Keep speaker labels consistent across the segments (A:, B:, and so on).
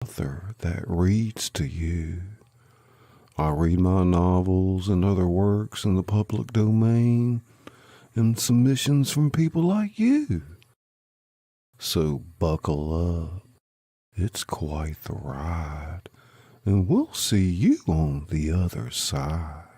A: author that reads to you. I read my novels and other works in the public domain and submissions from people like you. So buckle up. It's quite the ride, and we'll see you on the other side.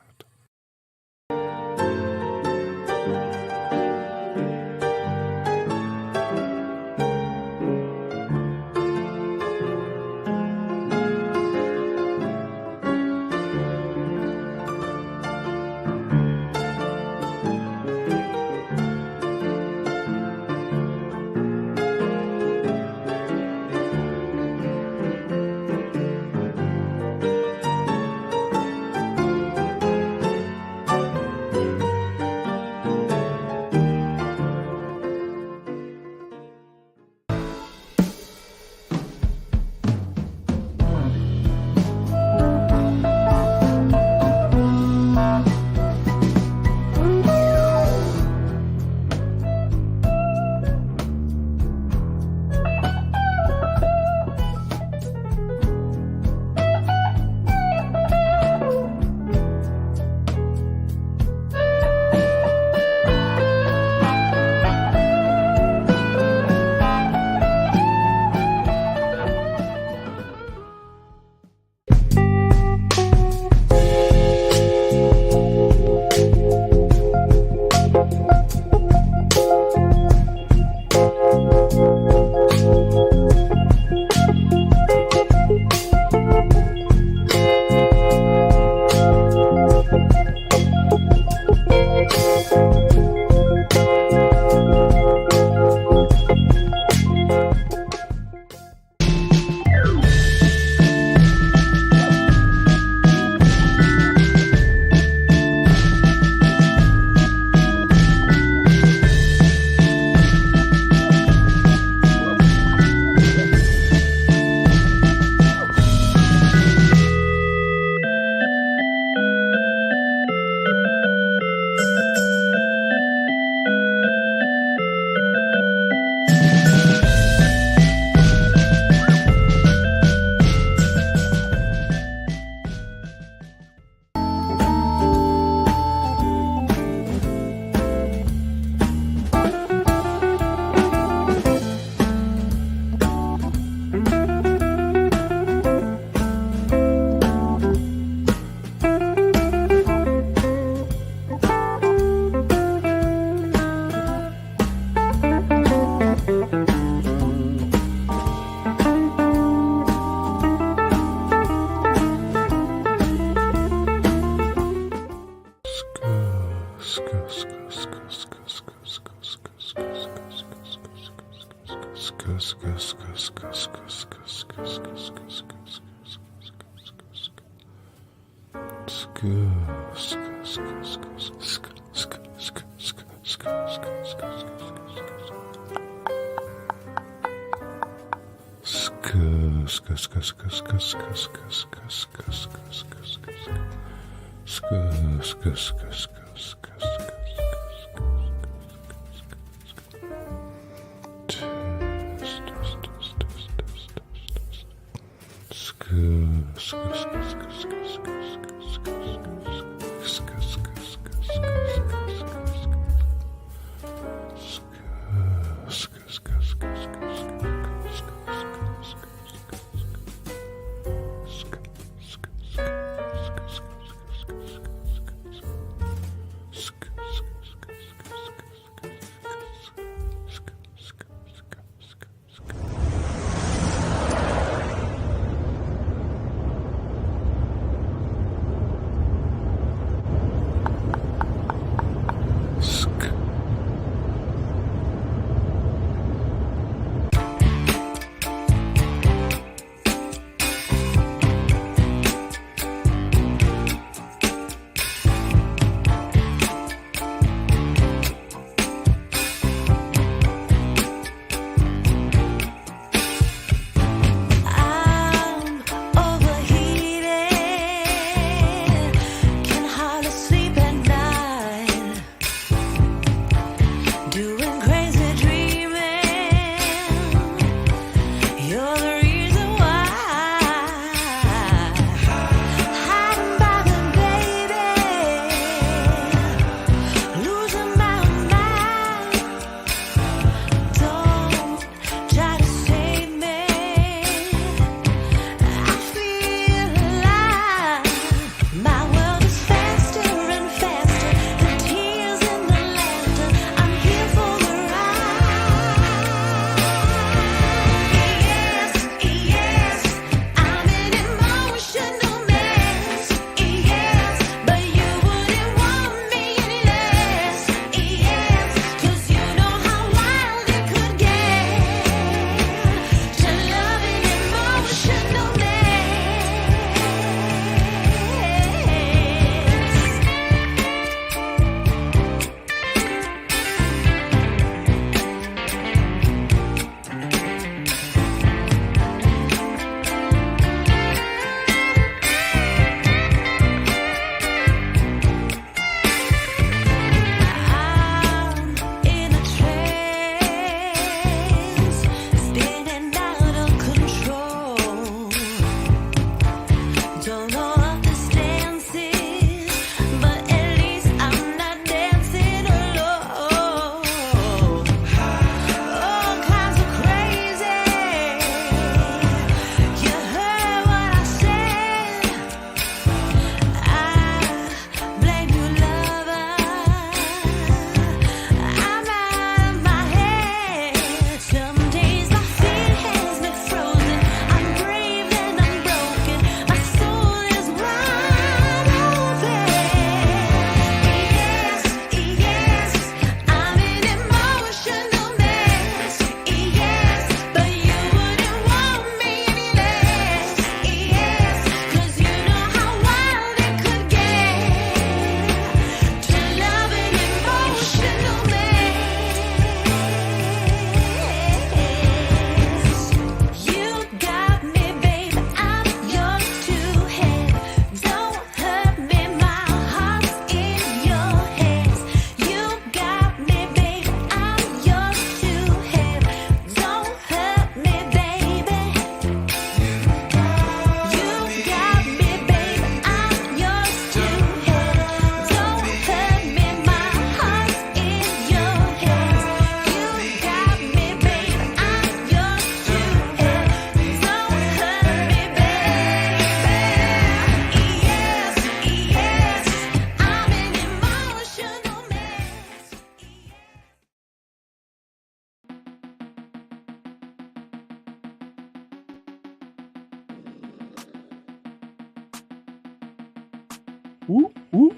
A: Whoop, whoop.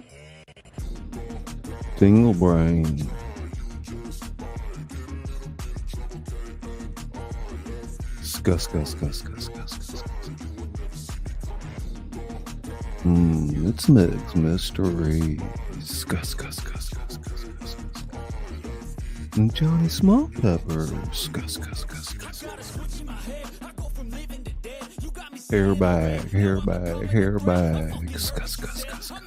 A: Tingle brain. Scuss, scuss, scuss, scuss, scuss, scuss. It's Meg's Mystery. Scuss, scuss, scuss, scuss, scuss, scuss, scuss. And Johnny Small Pepper. Scuss, scuss, scuss, scuss, scuss. Hair bag, hair bag, hair bag. Scuss, scuss, scuss, scuss, scuss.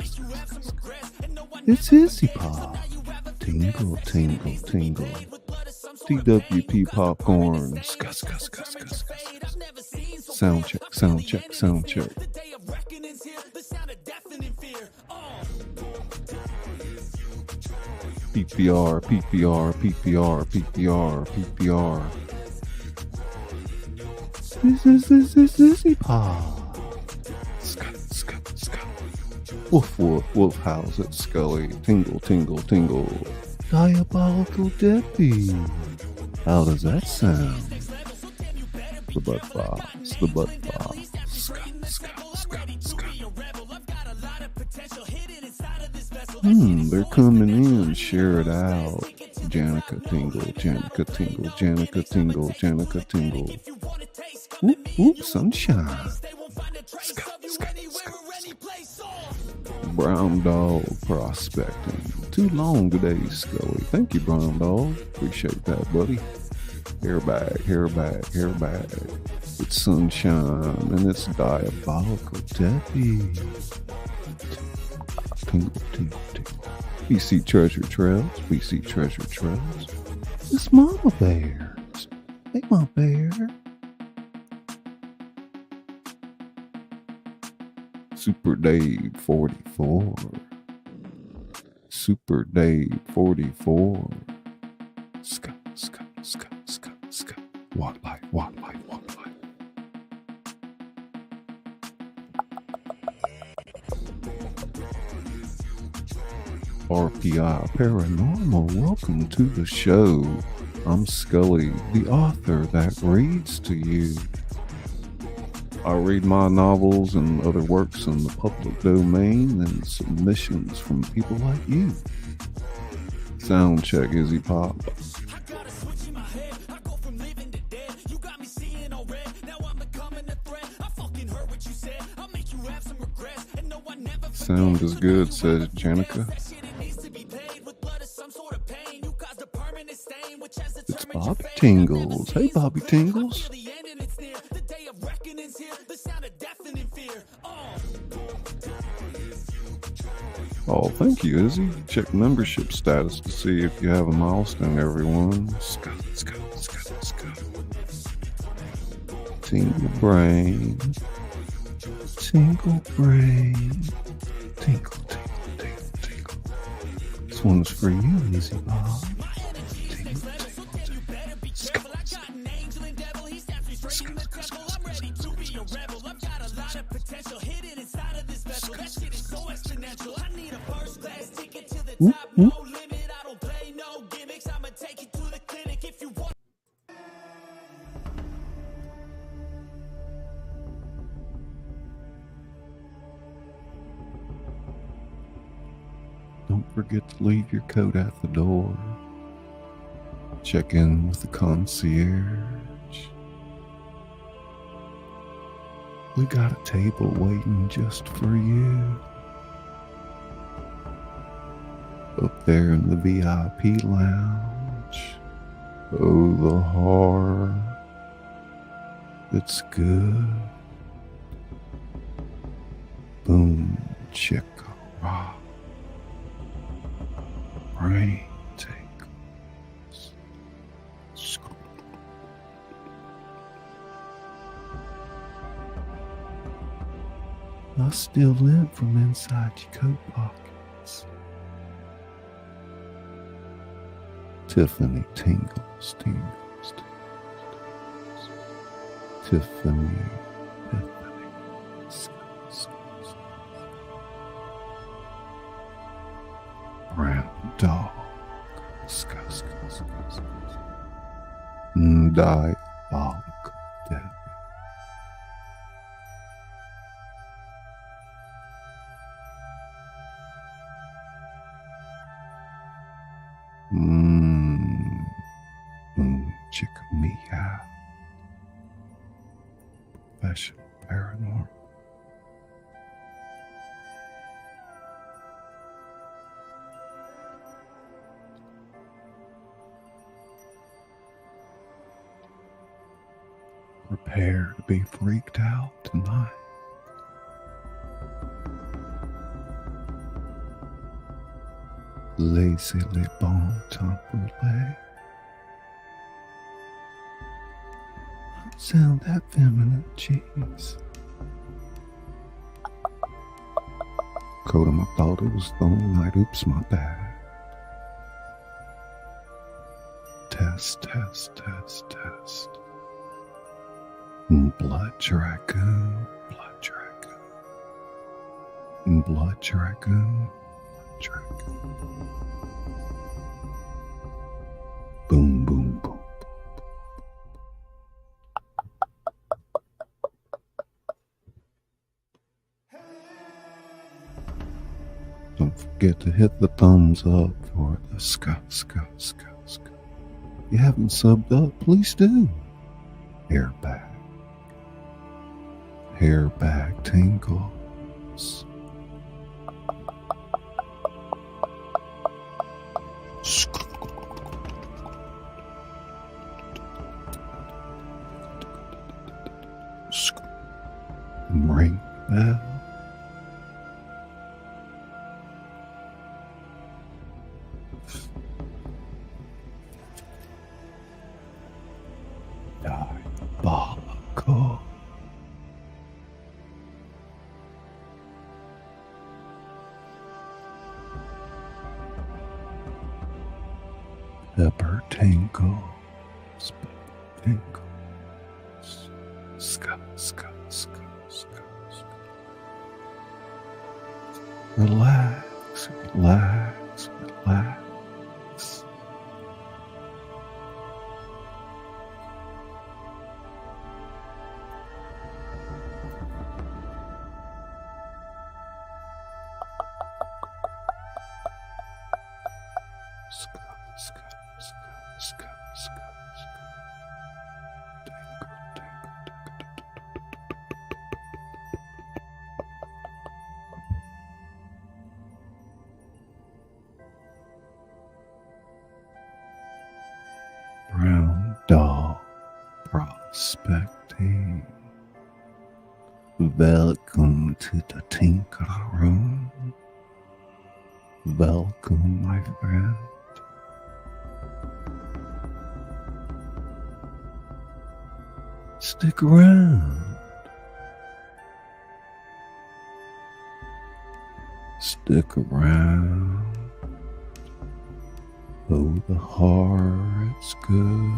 A: It's Izzy Pop. Tingle, tingle, tingle. TWP popcorn. Scuss, scuss, scuss, scuss, scuss. Sound check, sound check, sound check. PPR, PPR, PPR, PPR, PPR. This is Izzy Pop. Scut, scut, scut. Woof, woof, woof, how's it, Scully? Tingle, tingle, tingle. Diabolical Debbie. How does that sound? The butt box, the butt box. Scut, scut, scut, scut. They're coming in. Share it out. Janica tingle, Janica tingle, Janica tingle, Janica tingle. Whoop, whoop, sunshine. Scut, scut, scut. Brown dog prospecting. Too long today, Scully. Thank you, Brown dog. Appreciate that, buddy. Hair bag, hair bag, hair bag. It's sunshine and it's diabolical Debbie. Tingle, tingle, tingle. BC Treasure Trails, BC Treasure Trails. It's Mama Bears. Hey, Mama Bear. Super Dave 44. Super Dave 44. Scut, scut, scut, scut, scut. Walk light, walk light, walk light. RPI Paranormal, welcome to the show. I'm Scully, the author that reads to you. I read my novels and other works in the public domain and submissions from people like you. Sound check, Izzy Pop. Sound is good, says Janica. It's Bobby Tingles. Hey, Bobby Tingles. Oh, thank you, Izzy. Check membership status to see if you have a milestone, everyone. Scut, scut, scut, scut. Tingle brain. Tingle brain. Tingle, tingle, tingle, tingle. This one's for you, Izzy Bob. Tingle, tingle, tingle. Scut, scut. Scut, scut, scut, Don't forget to leave your coat at the door. Check in with the concierge. We got a table waiting just for you. Up there in the VIP lounge. Oh, the horror. It's good. Boom, chicka, rock. Brain tingles. I still live from inside your coat pockets. Tiffany tingles, tingles, tingles. Tiffany, Tiffany. Brown dog. Scuss, scuss, scuss, scuss. Diabolical Debbie. Mmm. Chicka meow. Professional paranormal. Prepare to be freaked out tonight. Laissez, Bon Temps Rouler. Sound that feminine, jeez. Kodum, I thought it was the only night. Oops, my bad. Test, test, test, test. Blood dragoon, blood dragoon. Blood dragoon, blood dragoon. Boom, boom, boom. Don't forget to hit the thumbs up for the Scully. If you haven't subbed up, please do. Hairbag tingles. Ring bell. Diabolical. Pepper tingles. Relax, relax, relax. Brown dog prospecting. Welcome to the Tinker Room. Welcome, my friend. Stick around. Stick around. Oh, the heart's good.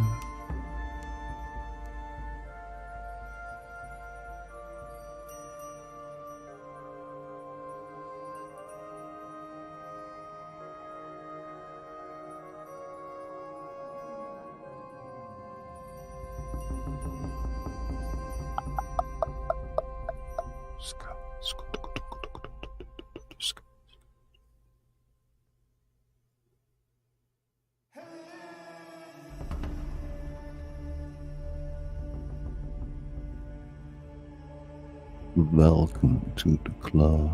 A: Welcome to the club.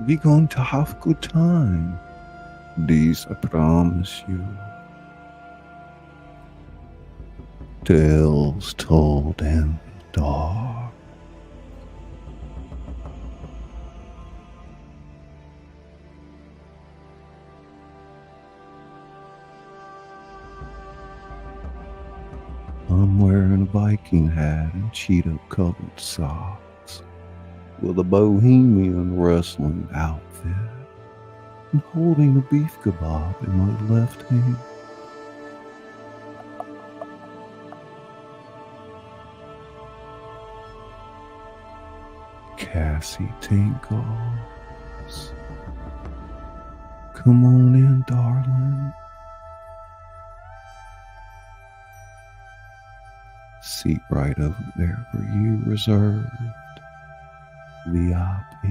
A: We're going to have a good time. This I promise you. Tales told in the dark. I'm wearing a Viking hat and cheetah-colored socks with a bohemian wrestling outfit and holding a beef kebab in my left hand. Cassie tinkles. Come on in, darling. Seat right over there for you, reserved. VIP.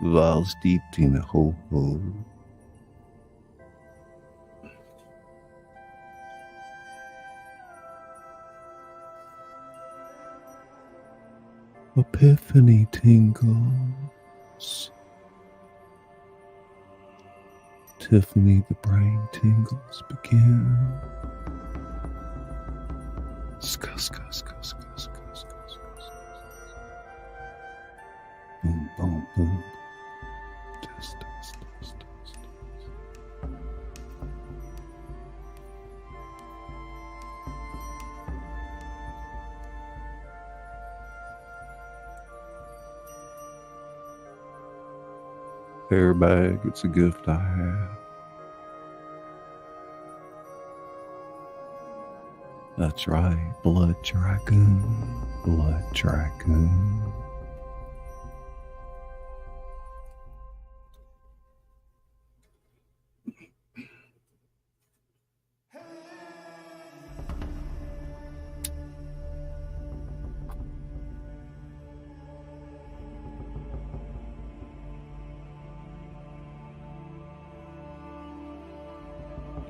A: Vals dit in a ho-ho. Epiphany tingles. Tiffany, the brain tingles begin. Scuss, scuss, scuss, scuss, scuss, scuss, scuss. Boom, boom, boom. Test, test, test, test. Airbag, it's a gift I have. That's right, blood dragoon, blood dragoon.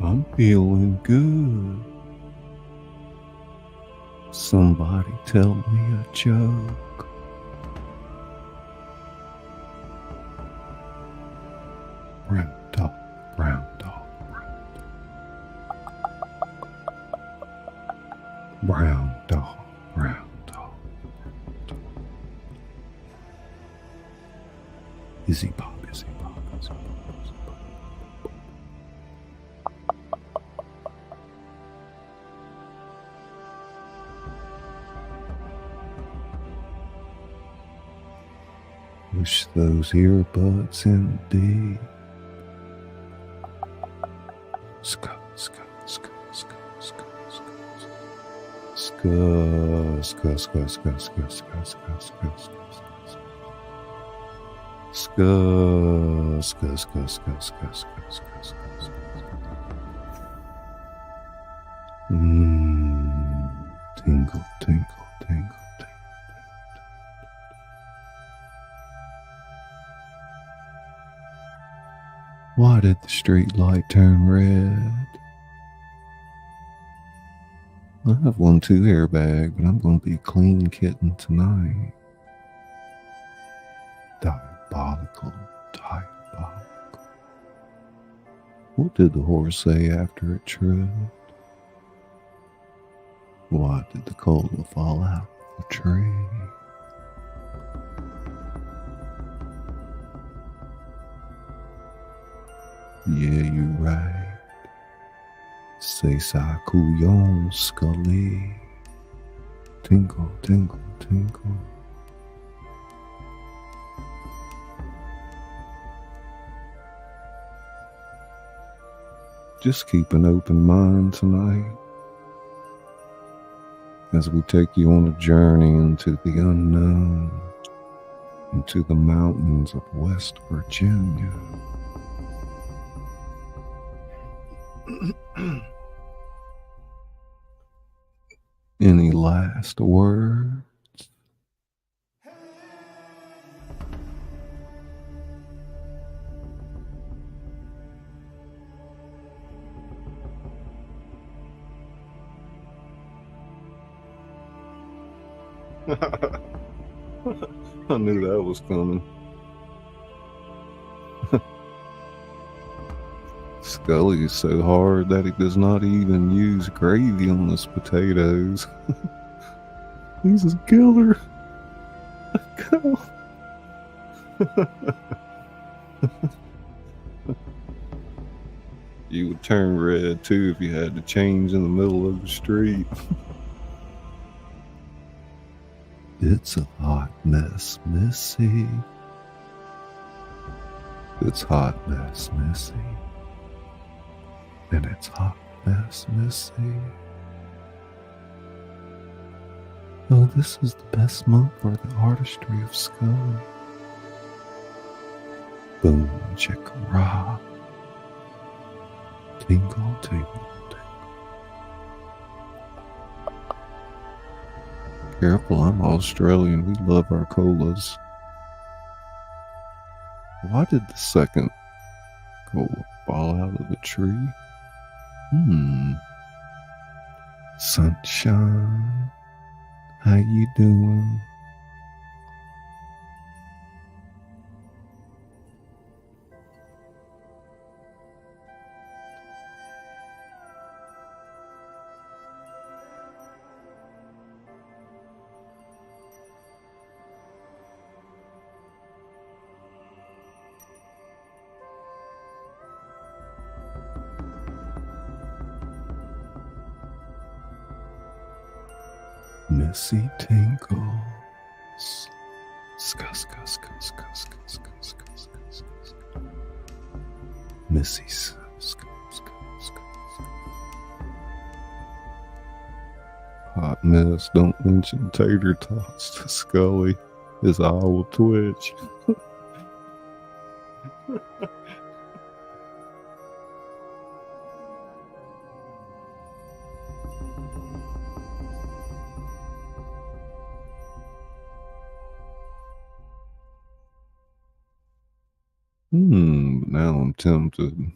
A: I'm feeling good. Somebody tell me a joke. Brown dog, brown dog, brown dog, brown dog. Izzy pop, izzy pop, izzy pop, izzy pop. Push those earbuds in deep. Scuff, scuff, scuff, scuff, scuff, scuff, scuff, scuff, scuff, scuff, scuff, scuff, scuff, scuff, scuff, scuff, scuff, scuff, scuff. Tingle, tingle, tingle. Why did the street light turn red? I have 1-2 airbag, but I'm going to be a clean kitten tonight. Diabolical, diabolical. What did the horse say after it tripped? Why did the cola fall out of the tree? Yeah, you right. C'est ça couillon, Scully. Tingle, tingle, tingle. Just keep an open mind tonight as we take you on a journey into the unknown, into the mountains of West Virginia. Any last words? I knew that was coming. Scully is so hard that he does not even use gravy on his potatoes. He's a killer. Go. You would turn red too if you had to change in the middle of the street. It's a hot mess, Missy. It's hot mess, Missy. And it's hot mess, Missy. Oh, this is the best month for the artistry of Scully. Boom, chicka-ra. Tingle, tingle, tingle. Careful, I'm Australian. We love our colas. Why did the second cola fall out of the tree? Sunshine, how you doing? Missy tingles. Missy's. Hot mess, don't mention tater tots to Scully. His eye will twitch. Now I'm tempted.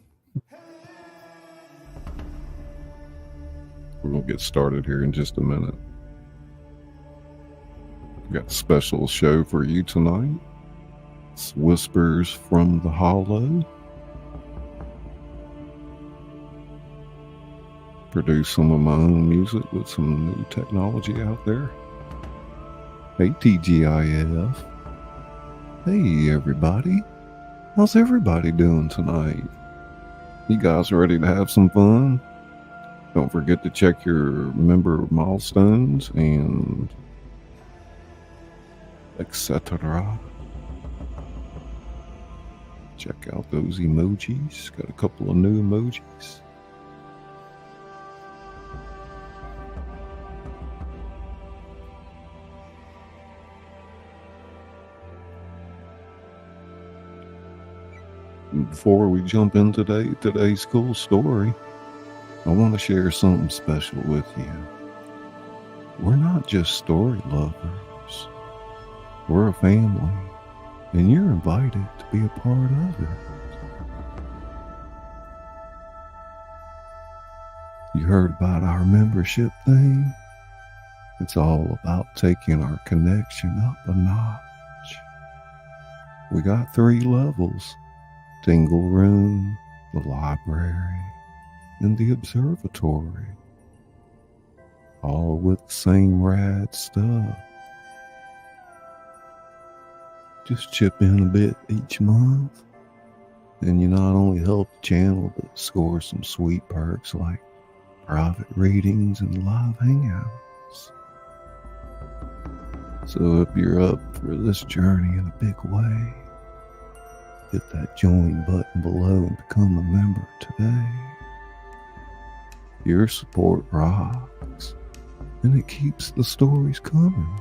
A: We're gonna get started here in just a minute. We've got a special show for you tonight. It's Whispers from the Hollow. Produce some of my own music with some new technology out there. Hey TGIF. Hey everybody. How's everybody doing tonight? You guys ready to have some fun? Don't forget to check your member milestones and etc. Check out those emojis. Got a couple of new emojis. Before we jump into today's cool story, I want to share something special with you. We're not just story lovers. We're a family, and you're invited to be a part of it. You heard about our membership thing? It's all about taking our connection up a notch. We got 3 levels: Tingle Room, the library, and the observatory. All with the same rad stuff. Just chip in a bit each month, and you not only help the channel, but score some sweet perks like private readings and live hangouts. So if you're up for this journey in a big way, hit that join button below and become a member today. Your support rocks, and it keeps the stories coming.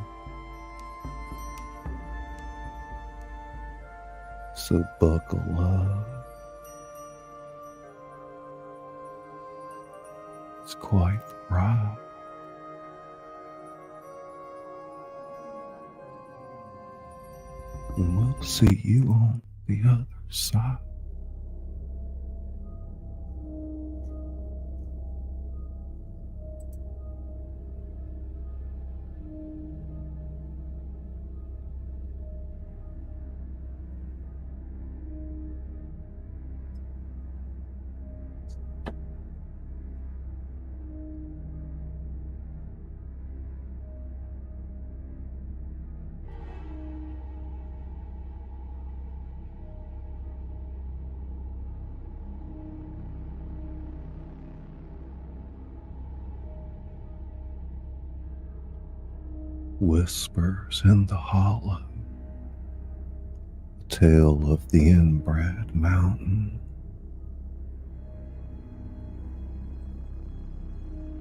A: So buckle up. It's quite the ride. And we'll see you on the other side. Whispers in the Hollow, the tale of the Inbred mountain.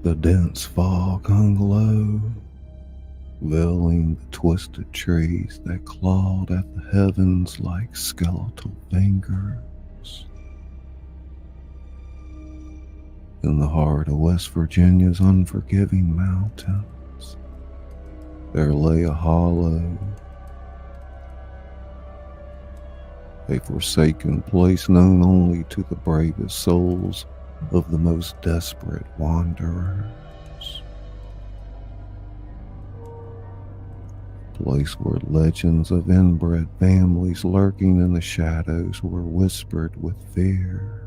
A: The dense fog hung low, veiling the twisted trees that clawed at the heavens like skeletal fingers. In the heart of West Virginia's unforgiving mountains, there lay a hollow, a forsaken place known only to the bravest souls of the most desperate wanderers. A place where legends of inbred families lurking in the shadows were whispered with fear.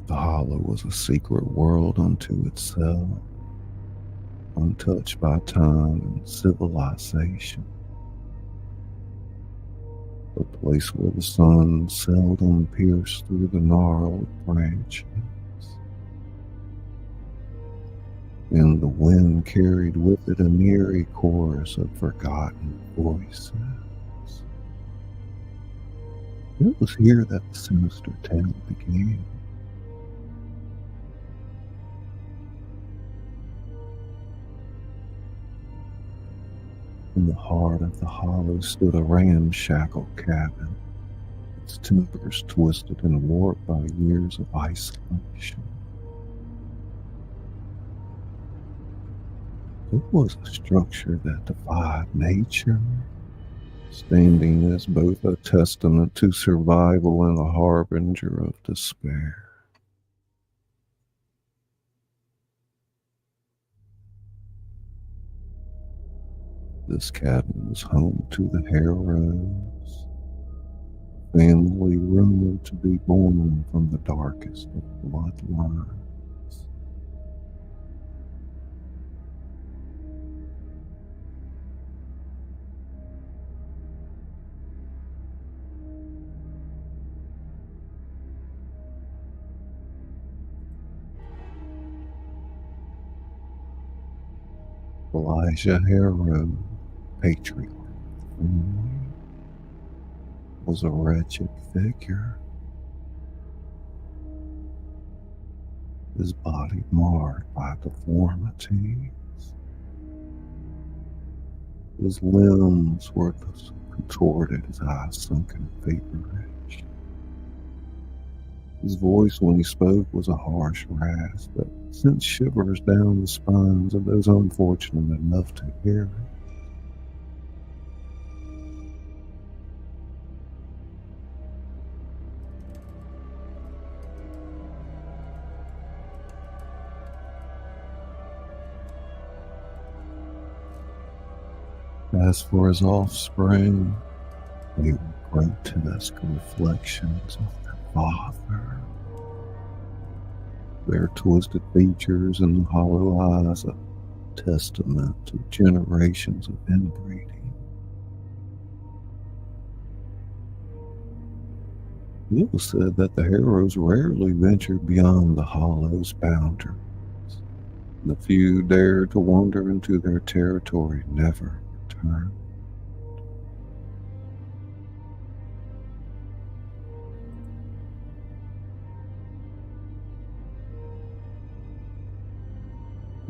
A: The hollow was a secret world unto itself, untouched by time and civilization. A place where the sun seldom pierced through the gnarled branches, and the wind carried with it an eerie chorus of forgotten voices. It was here that the sinister tale began. In the heart of the hollow stood a ramshackle cabin, its timbers twisted and warped by years of isolation. It was a structure that defied nature, standing as both a testament to survival and a harbinger of despair. This cabin was home to the Harrows, a family rumored to be born from the darkest of bloodlines. Elijah Harrow, patriarch of the family, was a wretched figure, his body marred by deformities. His limbs were contorted, his eyes sunken feverish. His voice when he spoke was a harsh rasp that sent shivers down the spines of those unfortunate enough to hear it. As for his offspring, they were grotesque reflections of their father. Their twisted features and hollow eyes a testament to generations of inbreeding. It was said that the Harrows rarely ventured beyond the hollow's boundaries. The few dared to wander into their territory never returned.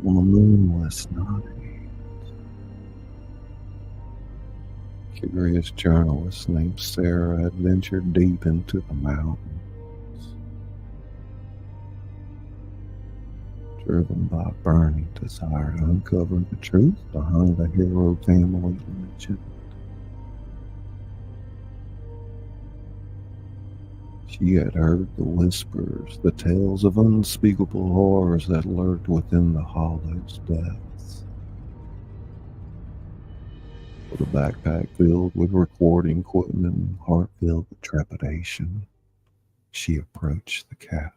A: On a moonless night, a curious journalist named Sarah had ventured deep into the mountains, driven by a burning desire to uncover the truth behind the Harrow family legend. She had heard the whispers, the tales of unspeakable horrors that lurked within the hollow's depths. With a backpack filled with recording equipment and heart filled with trepidation, she approached the cabin.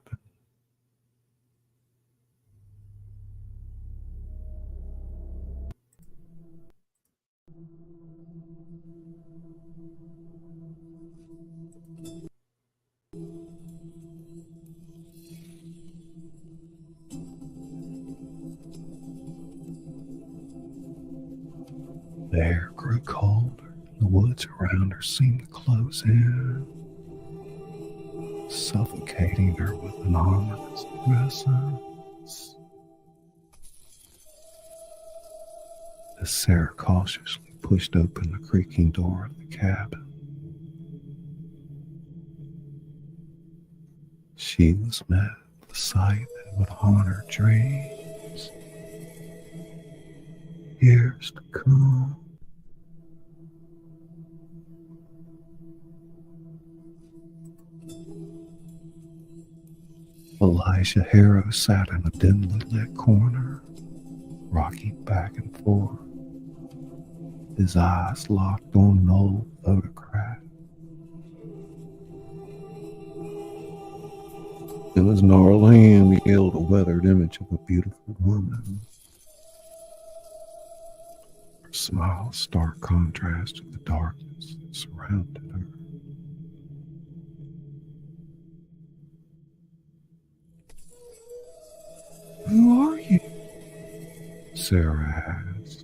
A: The air grew colder, the woods around her seemed to close in. suffocating her with an ominous presence. As Sarah cautiously pushed open the creaking door of the cabin, she was met with a sight that would haunt her dreams years to come. Elijah Harrow sat in a dimly lit corner, rocking back and forth, his eyes locked on an old photograph. In his gnarled hand, he held a weathered image of a beautiful woman. Her smile, stark contrast to the darkness that surrounded her. "Who are you?" Sarah asked.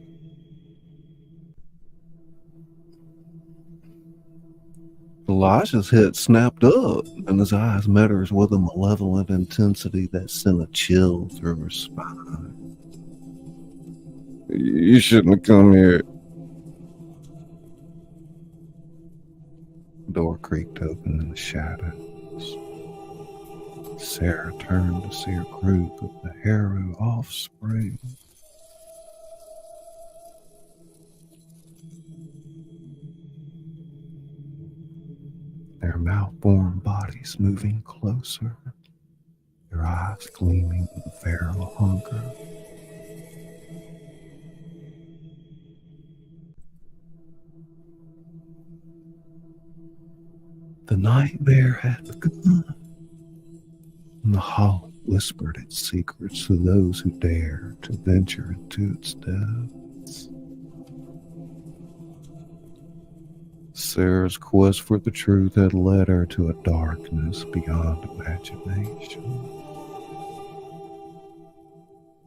A: Elijah's head snapped up, and his eyes met hers with a malevolent intensity that sent a chill through her spine. "You shouldn't have come here." The door creaked open in the shadows. Sarah turned to see a group of the Harrow offspring. Their mouth-born bodies moving closer, their eyes gleaming with feral hunger. The nightmare had begun, and the hollow whispered its secrets to those who dared to venture into its depths. Sarah's quest for the truth had led her to a darkness beyond imagination,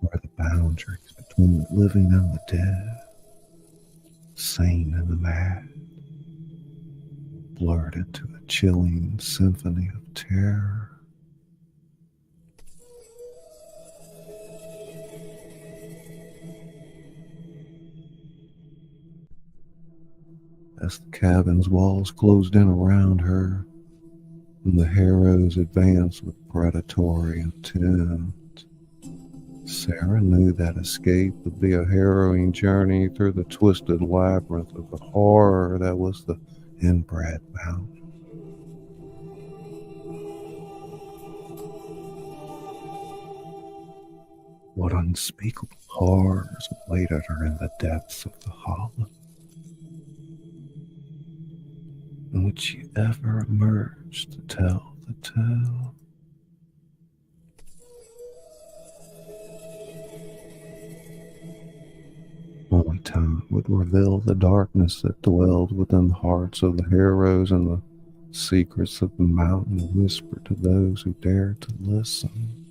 A: where the boundaries between the living and the dead, the sane and the mad, blurred into a chilling symphony of terror. As the cabin's walls closed in around her, and the Harrows advanced with predatory intent, Sarah knew that escape would be a harrowing journey through the twisted labyrinth of the horror that was the Inbred mountain. What unspeakable horrors awaited her in the depths of the hollow? And would she ever emerge to tell the tale? Only time would reveal the darkness that dwelled within the hearts of the Harrows and the secrets of the mountain whispered to those who dared to listen.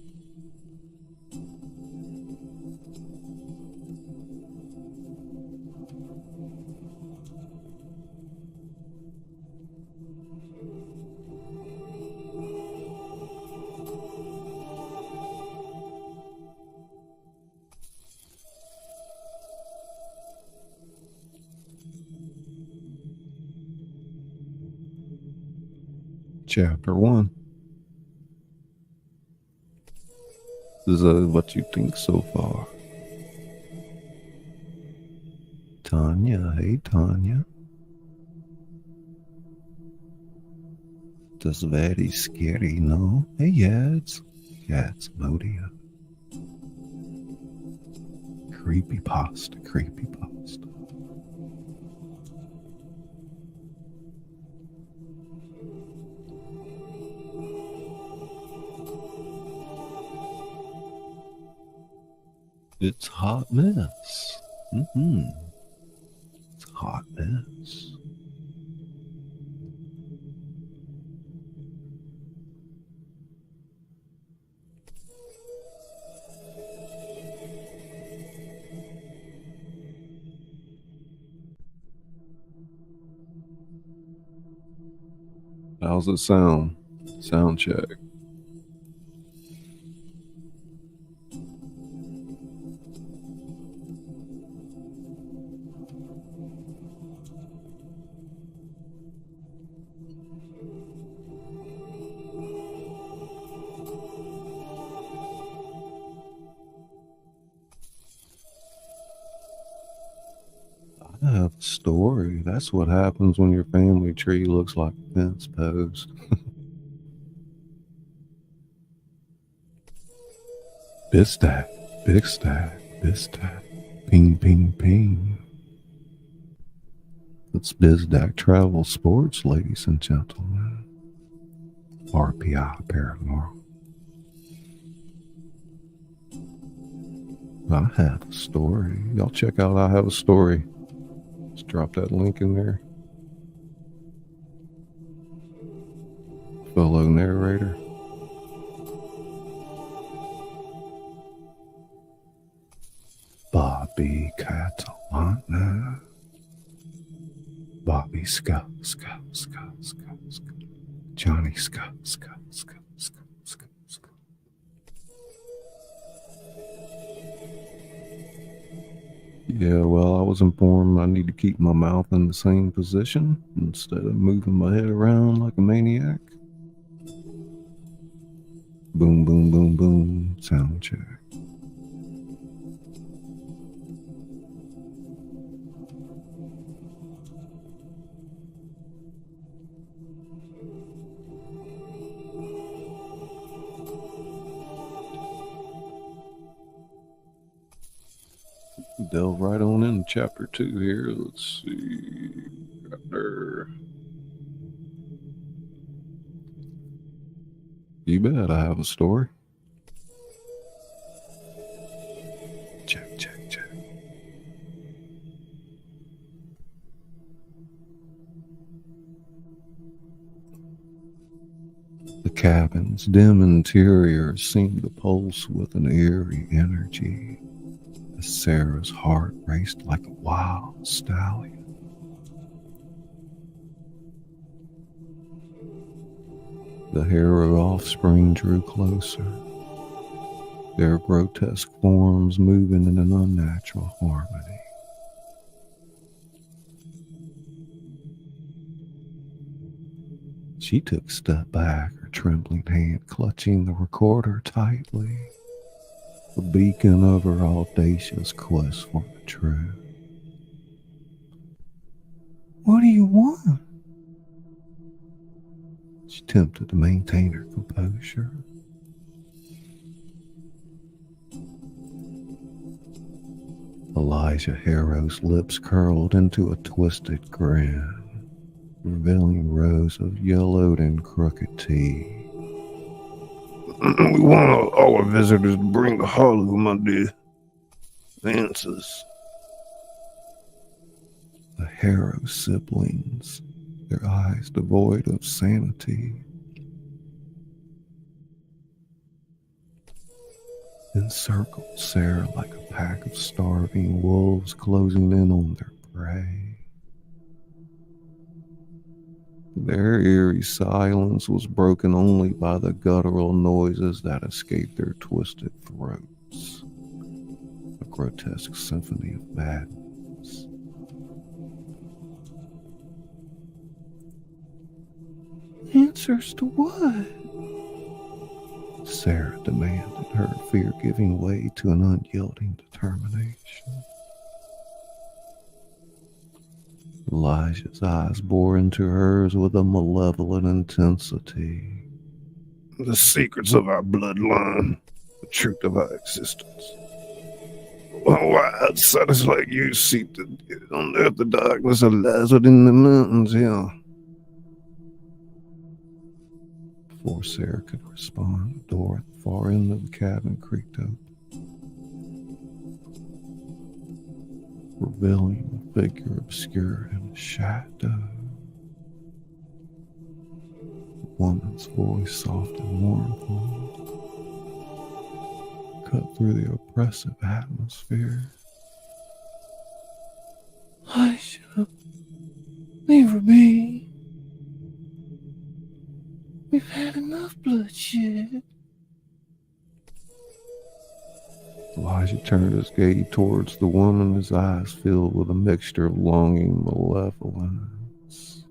A: Chapter 1. Is that what you think so far? Tanya, hey Tanya. That's very scary, no? Hey, it's Modia. Creepypasta. It's a hot mess. It's a hot mess. How's it sound? Sound check. I have a story. That's what happens when your family tree looks like a fence post. Big stack, big stack, big stack. Ping, ping, ping. It's BizDac Travel Sports, ladies and gentlemen. RPI Paranormal. I have a story. Y'all check out I Have a Story. Just drop that link in there. Fellow narrator. Bobby Catalana. Bobby Scott. Johnny Scott. Yeah, well, I was informed I need to keep my mouth in the same position instead of moving my head around like a maniac. Boom, boom, boom, boom. Sound check. Delve right on into chapter 2 here. Let's see. Chapter. You bet I have a story. Check. The cabin's dim interior seemed to pulse with an eerie energy. Sarah's heart raced like a wild stallion. The harrowed offspring drew closer, their grotesque forms moving in an unnatural harmony. She took a step back, her trembling hand clutching the recorder tightly, a beacon of her audacious quest for the truth. What do you want? She attempted to maintain her composure. Elijah Harrow's lips curled into a twisted grin, revealing rows of yellowed and crooked teeth. We want all our visitors to bring the hollow, my dear. Answers. The Harrow siblings, their eyes devoid of sanity, encircled Sarah like a pack of starving wolves closing in on their prey. Their eerie silence was broken only by the guttural noises that escaped their twisted throats, a grotesque symphony of madness. Answers to what? Sarah demanded, her fear giving way to an unyielding determination. Elijah's eyes bore into hers with a malevolent intensity. The secrets of our bloodline, the truth of our existence. Why outsiders like you seek to unearth the darkness that lies within the mountains here? Before Sarah could respond, the door at the far end of the cabin creaked open, revealing a figure obscured in the shadow. A woman's voice, soft and mournful, cut through the oppressive atmosphere. Elijah, leave me. We've had enough bloodshed. Elijah turned his gaze towards the woman, his eyes filled with a mixture of longing malevolence.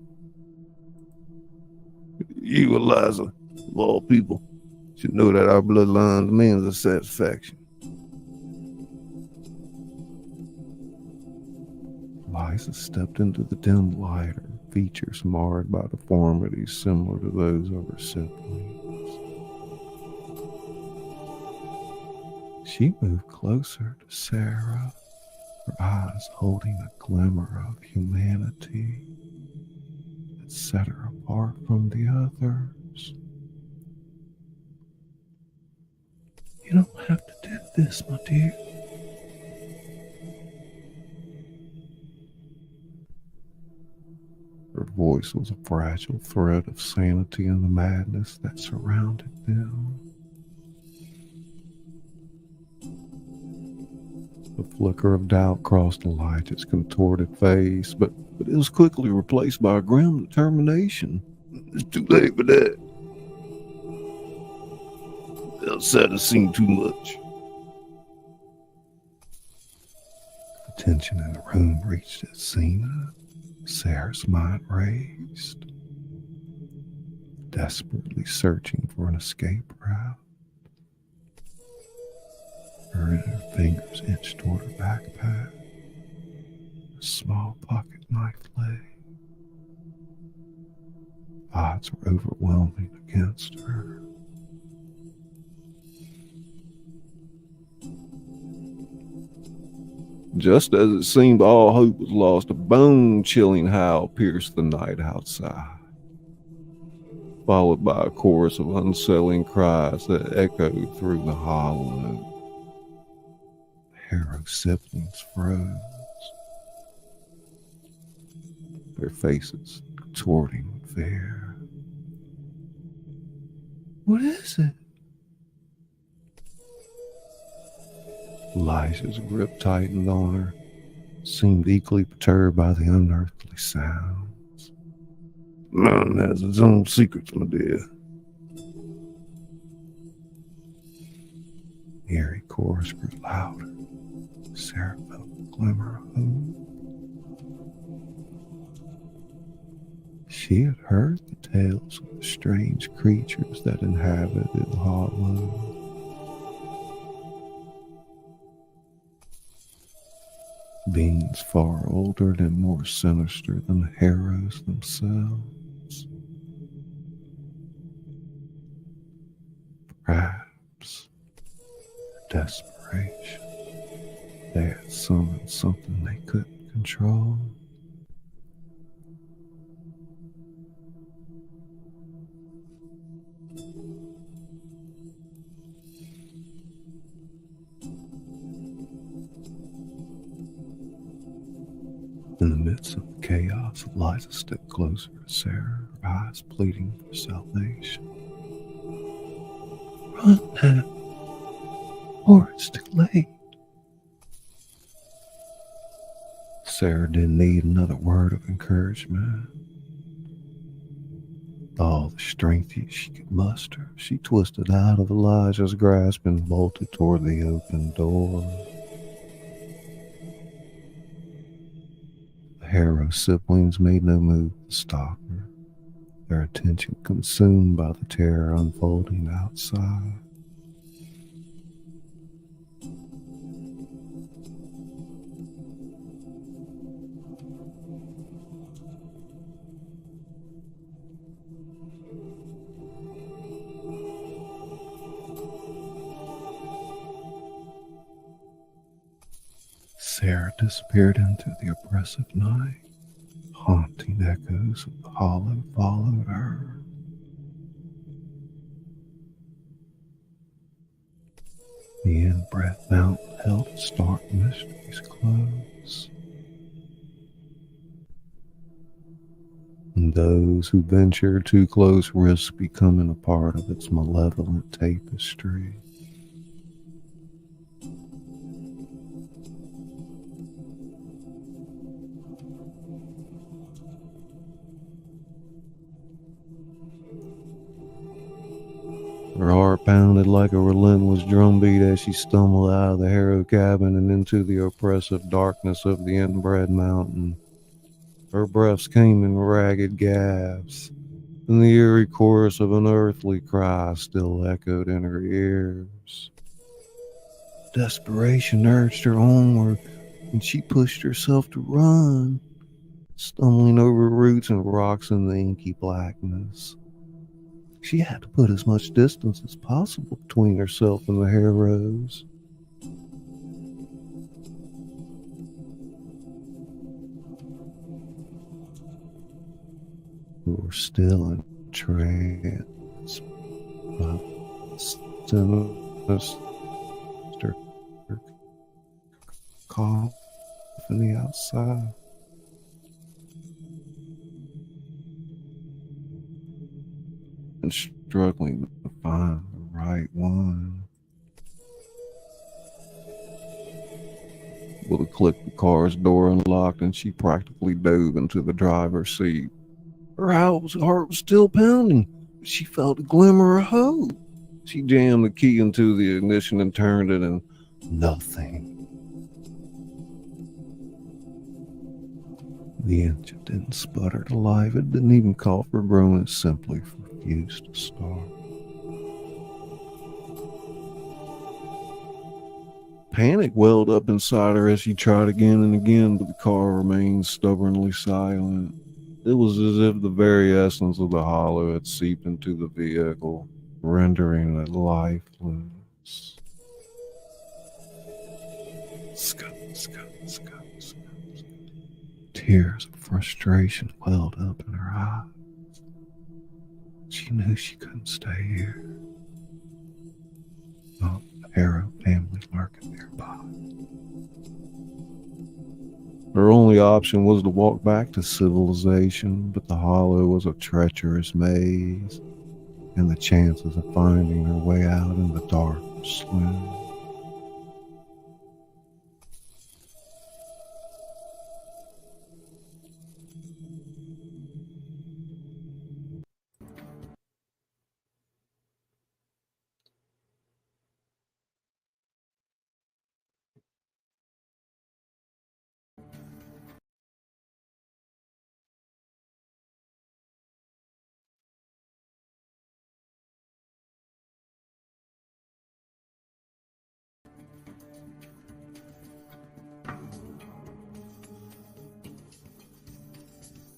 A: You, Eliza, of all people, should know that our bloodline demands a satisfaction. Eliza stepped into the dim light, her features marred by deformities similar to those of her siblings. She moved closer to Sarah, her eyes holding a glimmer of humanity that set her apart from the others. You don't have to do this, my dear. Her voice was a fragile thread of sanity in the madness that surrounded them. A flicker of doubt crossed Elijah's contorted face, but it was quickly replaced by a grim determination. It's too late for that. Outside has seen too much. The tension in the room reached its zenith. Sarah's mind raced, desperately searching for an escape route. Her fingers inched toward her backpack. A small pocket knife lay. Odds were overwhelming against her. Just as it seemed all hope was lost, a bone-chilling howl pierced the night outside, followed by a chorus of unsettling cries that echoed through the hollow. Harrow's siblings froze, their faces contorting with fear. What is it? Elijah's grip tightened on her, seemed equally perturbed by the unearthly sounds. Man has his own secrets, my dear. The eerie chorus grew louder. Sarah felt a glimmer of hope. She had heard the tales of the strange creatures that inhabited the hollow. Beings far older and more sinister than the Harrows themselves. Perhaps, in desperation, they had summoned something they couldn't control. In the midst of the chaos, Eliza stepped closer to Sarah, her eyes pleading for salvation. Run now, or it's too late. Sarah didn't need another word of encouragement. With all the strength she could muster, she twisted out of Elijah's grasp and bolted toward the open door. The Harrow siblings made no move to stop her, their attention consumed by the terror unfolding outside. Sarah disappeared into the oppressive night. Haunting echoes of the hollow followed her. The Inbred mountain held its dark mysteries close. And those who venture too close risk becoming a part of its malevolent tapestry. heart pounded like a relentless drumbeat as she stumbled out of the harrow cabin and into the oppressive darkness of the Inbred mountain. Her breaths came in ragged gasps, and the eerie chorus of an earthly cry still echoed in her ears. Desperation urged her onward, and she pushed herself to run, stumbling over roots and rocks in the inky blackness. She had to put as much distance as possible between herself and the harrows. We were still in trance, but sinister cough from the outside. And struggling to find the right one. With a click, the car's door unlocked and she practically dove into the driver's seat. Her heart was still pounding, but she felt a glimmer of hope. She jammed the key into the ignition and turned it, and nothing. The engine didn't sputter to life. It didn't even call for growing. It simply refused to start. Panic welled up inside her as she tried again and again, but the car remained stubbornly silent. It was as if the very essence of the hollow had seeped into the vehicle, rendering it lifeless. Tears of frustration welled up in her eyes. She knew she couldn't stay here. Not the Harrow family lurking nearby. Her only option was to walk back to civilization, but the hollow was a treacherous maze, and the chances of finding her way out in the dark were slim.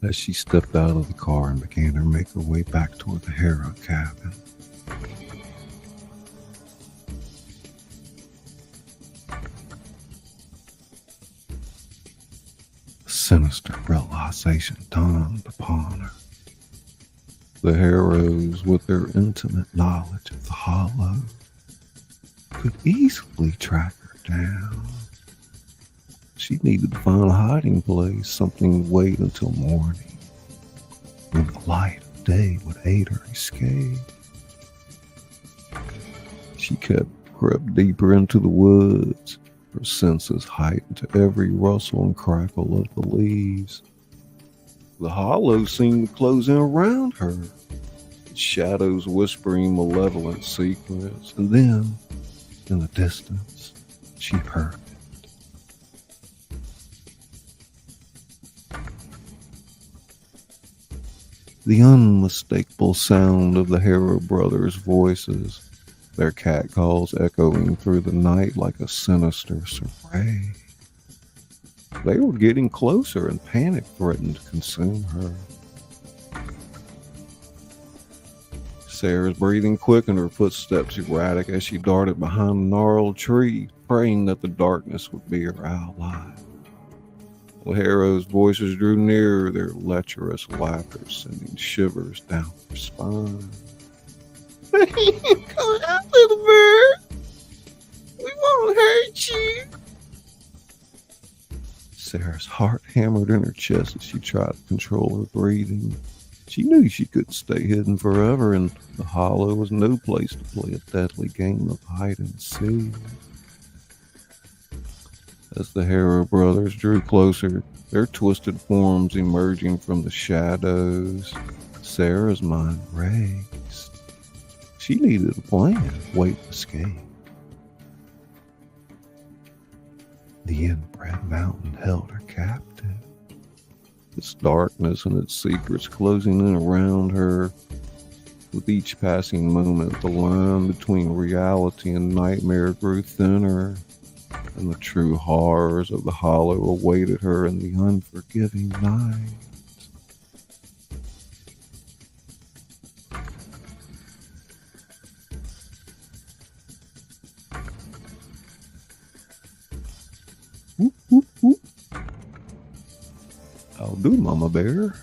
A: As she stepped out of the car and began to make her way back toward the Harrow cabin. A sinister realization dawned upon her. The Harrows, with their intimate knowledge of the hollow, could easily track her down. She needed to find a hiding place, something to wait until morning, when the light of day would aid her escape. She crept deeper into the woods, her senses heightened to every rustle and crackle of the leaves. The hollow seemed to close in around her, its shadows whispering malevolent secrets, and then, in the distance, she heard the unmistakable sound of the Harrow brothers' voices, their catcalls echoing through the night like a sinister serenade. They were getting closer, and panic threatened to consume her. Sarah's breathing quickened, her footsteps erratic as she darted behind a gnarled tree, praying that the darkness would be her ally. The Harrow's voices drew nearer, their lecherous laughter sending shivers down her spine. Come out, little bird. We won't hurt you. Sarah's heart hammered in her chest as she tried to control her breathing. She knew she couldn't stay hidden forever, and the hollow was no place to play a deadly game of hide and seek. As the Harrow brothers drew closer, their twisted forms emerging from the shadows, Sarah's mind raced. She needed a plan, way to escape. The inbred mountain held her captive. Its darkness and its secrets closing in around her. With each passing moment, the line between reality and nightmare grew thinner, and the true horrors of the hollow awaited her in the unforgiving night. Whoop, whoop, whoop. I'll do, Mama Bear.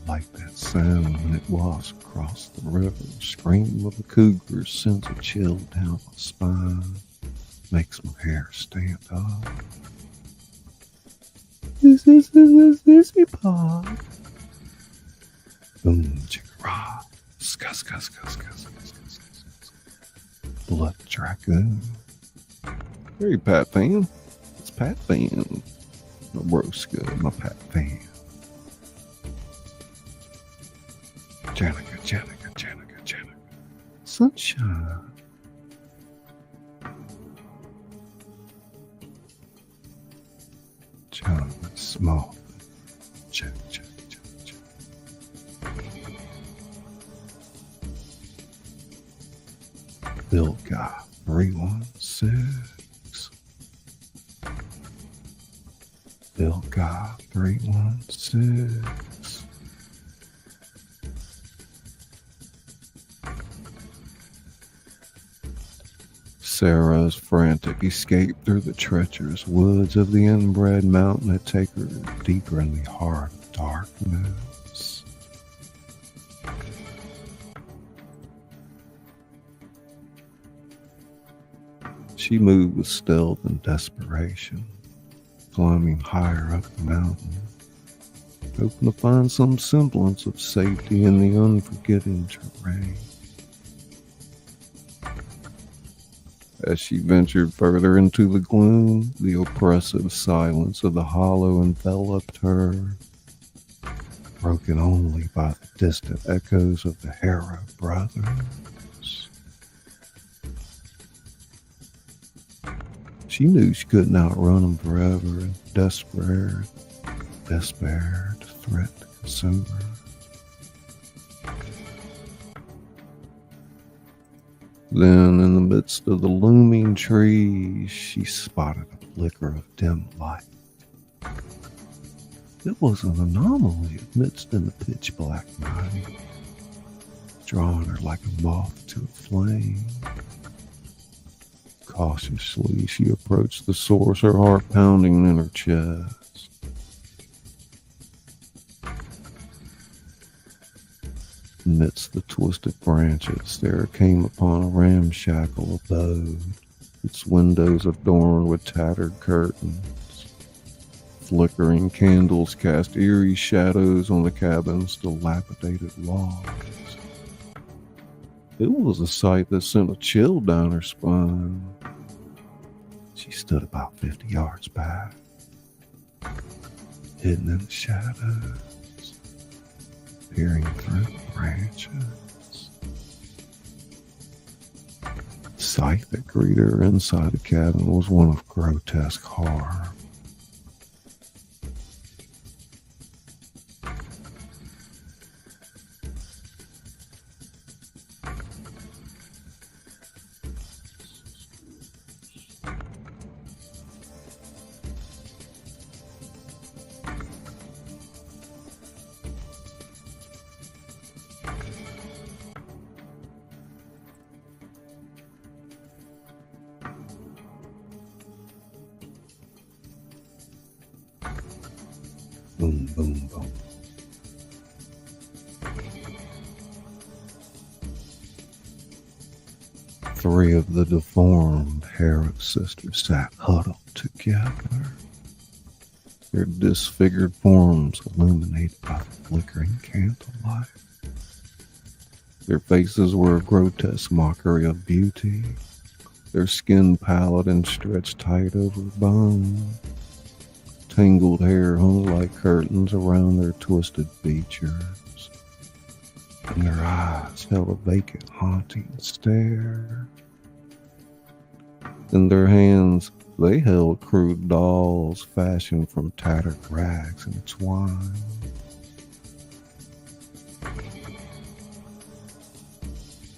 A: Like that sound when it was across the river. The scream of a cougar sends a chill down my spine. Makes my hair stand up. This is pop. Boom, chicka rah. Scuss, scuss, scuss, scuss, scuss, scuss, scuss. Blood dragoon. Hey, Pat fan. It's Pat fan. My broska, my Pat fan. Janica, Janica, Janica, Janica. Sunshine. John, small. Check, check, check, check. Bill Guy 316. Bill Guy 316. Sarah's frantic escape through the treacherous woods of the inbred mountain had taken her deeper in the heart of darkness. She moved with stealth and desperation, climbing higher up the mountain, hoping to find some semblance of safety in the unforgiving terrain. As she ventured further into the gloom, the oppressive silence of the hollow enveloped her, broken only by the distant echoes of the Harrow brothers. She knew she couldn't outrun them forever, and despair threat to consume her. Then, in the midst of the looming trees, she spotted a flicker of dim light. It was an anomaly amidst in the pitch-black night, drawing her like a moth to a flame. Cautiously, she approached the source, her heart pounding in her chest. Amidst the twisted branches, there came upon a ramshackle abode, its windows adorned with tattered curtains. Flickering candles cast eerie shadows on the cabin's dilapidated walls. It was a sight that sent a chill down her spine. She stood about 50 yards back, hidden in the shadows, peering through the branches. The sight that greeted her inside the cabin was one of grotesque horror. Boom, boom, boom. Three of the deformed Harrow sisters sat huddled together, their disfigured forms illuminated by the flickering candlelight. Their faces were a grotesque mockery of beauty, their skin pallid and stretched tight over bone. Tangled hair hung like curtains around their twisted features, and their eyes held a vacant, haunting stare. In their hands, they held crude dolls fashioned from tattered rags and twine.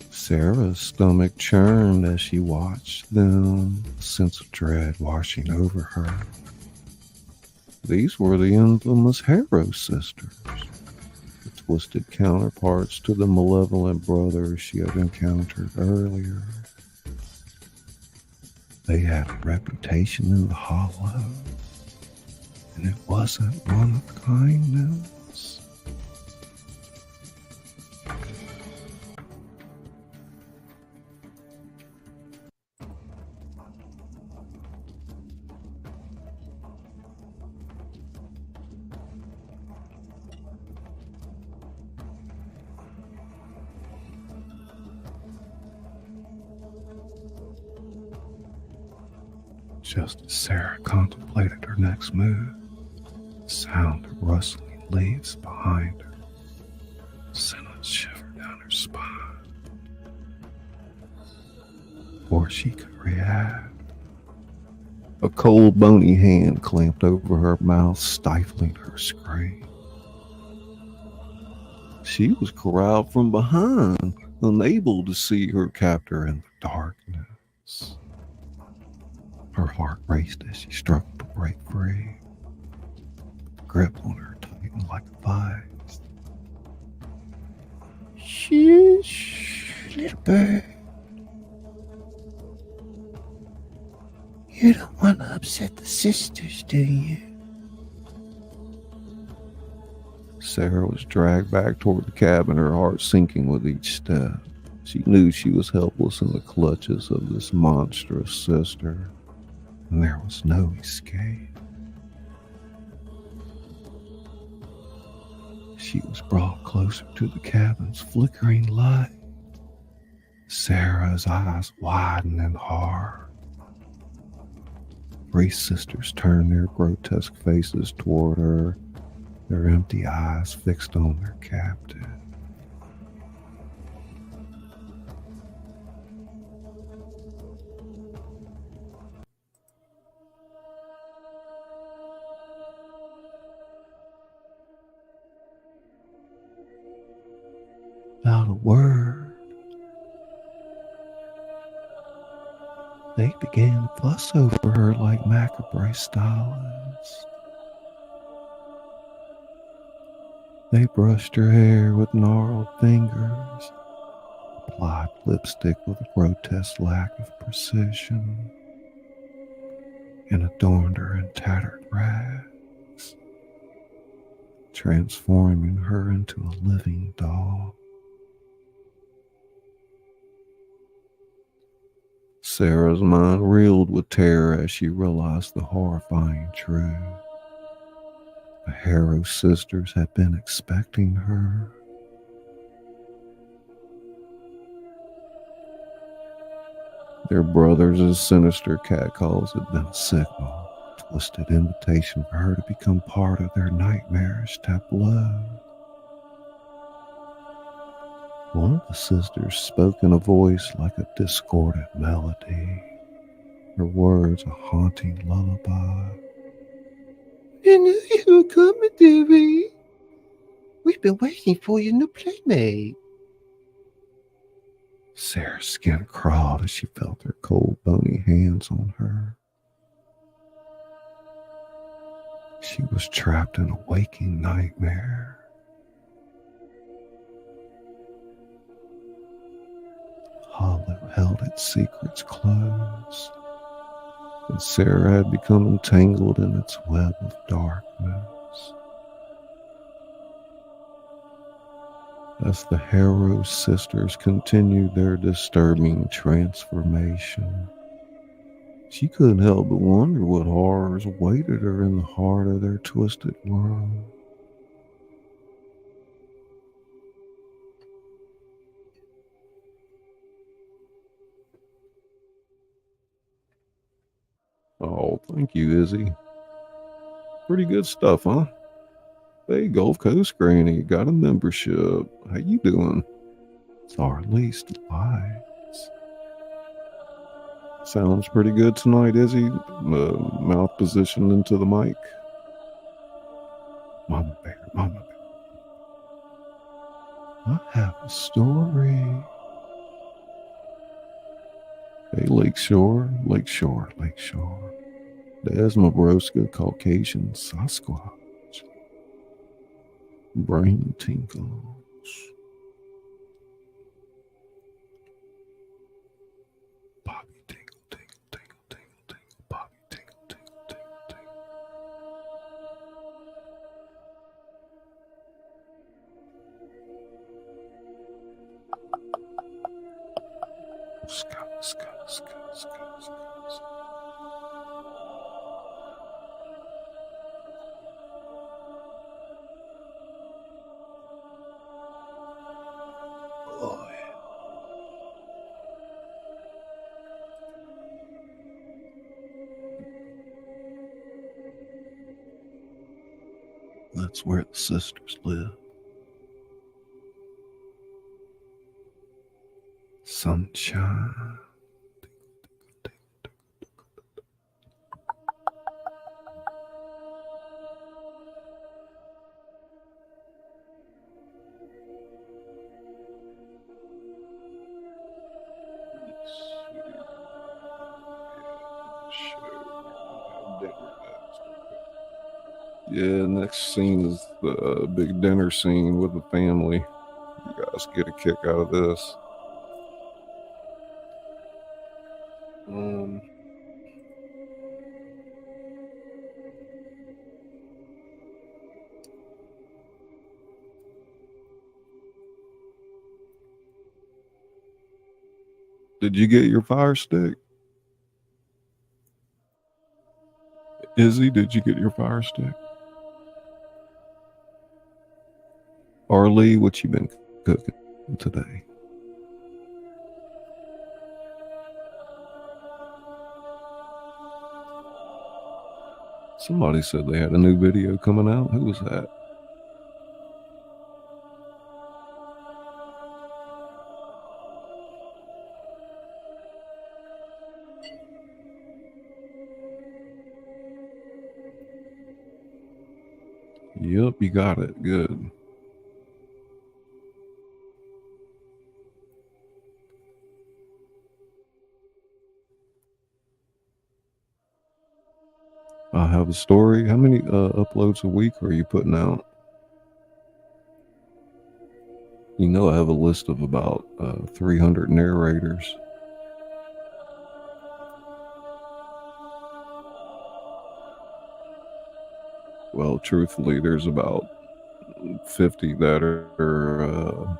A: Sarah's stomach churned as she watched them, a sense of dread washing over her. These were the infamous Harrow sisters, the twisted counterparts to the malevolent brothers she had encountered earlier. They had a reputation in the hollow, and it wasn't one of kindness. Just as Sarah contemplated her next move, the sound of rustling leaves behind her sent a shiver down her spine. Before she could react, a cold, bony hand clamped over her mouth, stifling her scream. She was corralled from behind, unable to see her captor in the darkness. Her heart raced as she struggled to break free. The grip on her tightened like a vice.
B: Shush, little bird. You don't want to upset the sisters, do you?
A: Sarah was dragged back toward the cabin, her heart sinking with each step. She knew she was helpless in the clutches of this monstrous sister, and there was no escape. She was brought closer to the cabin's flickering light. Sarah's eyes widened and hard. Three sisters turned their grotesque faces toward her, their empty eyes fixed on their captive. Without a word, they began to fuss over her like macabre stylists. They brushed her hair with gnarled fingers, applied lipstick with a grotesque lack of precision, and adorned her in tattered rags, transforming her into a living doll. Sarah's mind reeled with terror as she realized the horrifying truth. The Harrow sisters had been expecting her. Their brothers' sinister catcalls had been a signal, a twisted invitation for her to become part of their nightmarish tableau. One of the sisters spoke in a voice like a discordant melody, her words a haunting lullaby.
B: I knew you were coming, dearie. We've been waiting for your new playmate.
A: Sarah's skin crawled as she felt their cold, bony hands on her. She was trapped in a waking nightmare. Hollow held its secrets close, and Sarah had become entangled in its web of darkness. As the Harrow sisters continued their disturbing transformation, She couldn't help but wonder what horrors awaited her in the heart of their twisted world. Oh, thank you, Izzy. Pretty good stuff, huh? Hey, Gulf Coast Granny, got a membership. How you doing? Or at least lights. Sounds pretty good tonight, Izzy. Mouth position into the mic. Mama bear, mama bear. I have a story. Hey, Lakeshore, Lakeshore, Lakeshore. Desmobroska, Caucasian, Sasquatch. Brain tinkles. Bobby tingle, tingle, tingle, tingle, tingle. Bobby tingle, tingle, tingle, tingle. Sky, sky, sky, sky, sky, sky. Oh, yeah. That's where the sisters live. Sunshine. Yeah, next scene is the big dinner scene with the family. You guys get a kick out of this. Did you get your fire stick? Izzy, did you get your fire stick? Arlie, what you been cooking today? Somebody said they had a new video coming out. Who was that? Yep, you got it. Good. I have a story. How many uploads a week are you putting out? You know, I have a list of about 300 narrators. Well, truthfully, there's about 50 that are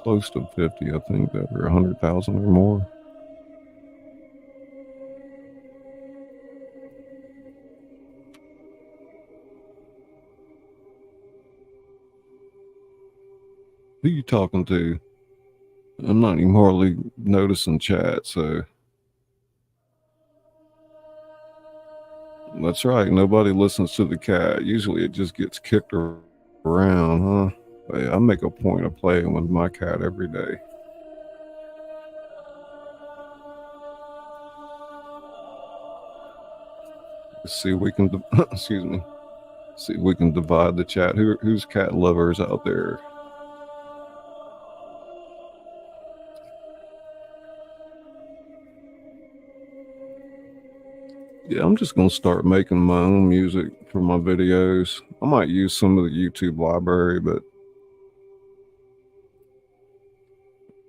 A: close to 50, I think, that are 100,000 or more. Who you talking to? I'm not even hardly noticing chat, so that's right. Nobody listens to the cat. Usually it just gets kicked around, huh? Hey, I make a point of playing with my cat every day. See if we can, excuse me. See if we can divide the chat. Who's cat lovers out there? Yeah, I'm just gonna start making my own music for my videos. I might use some of the YouTube library, but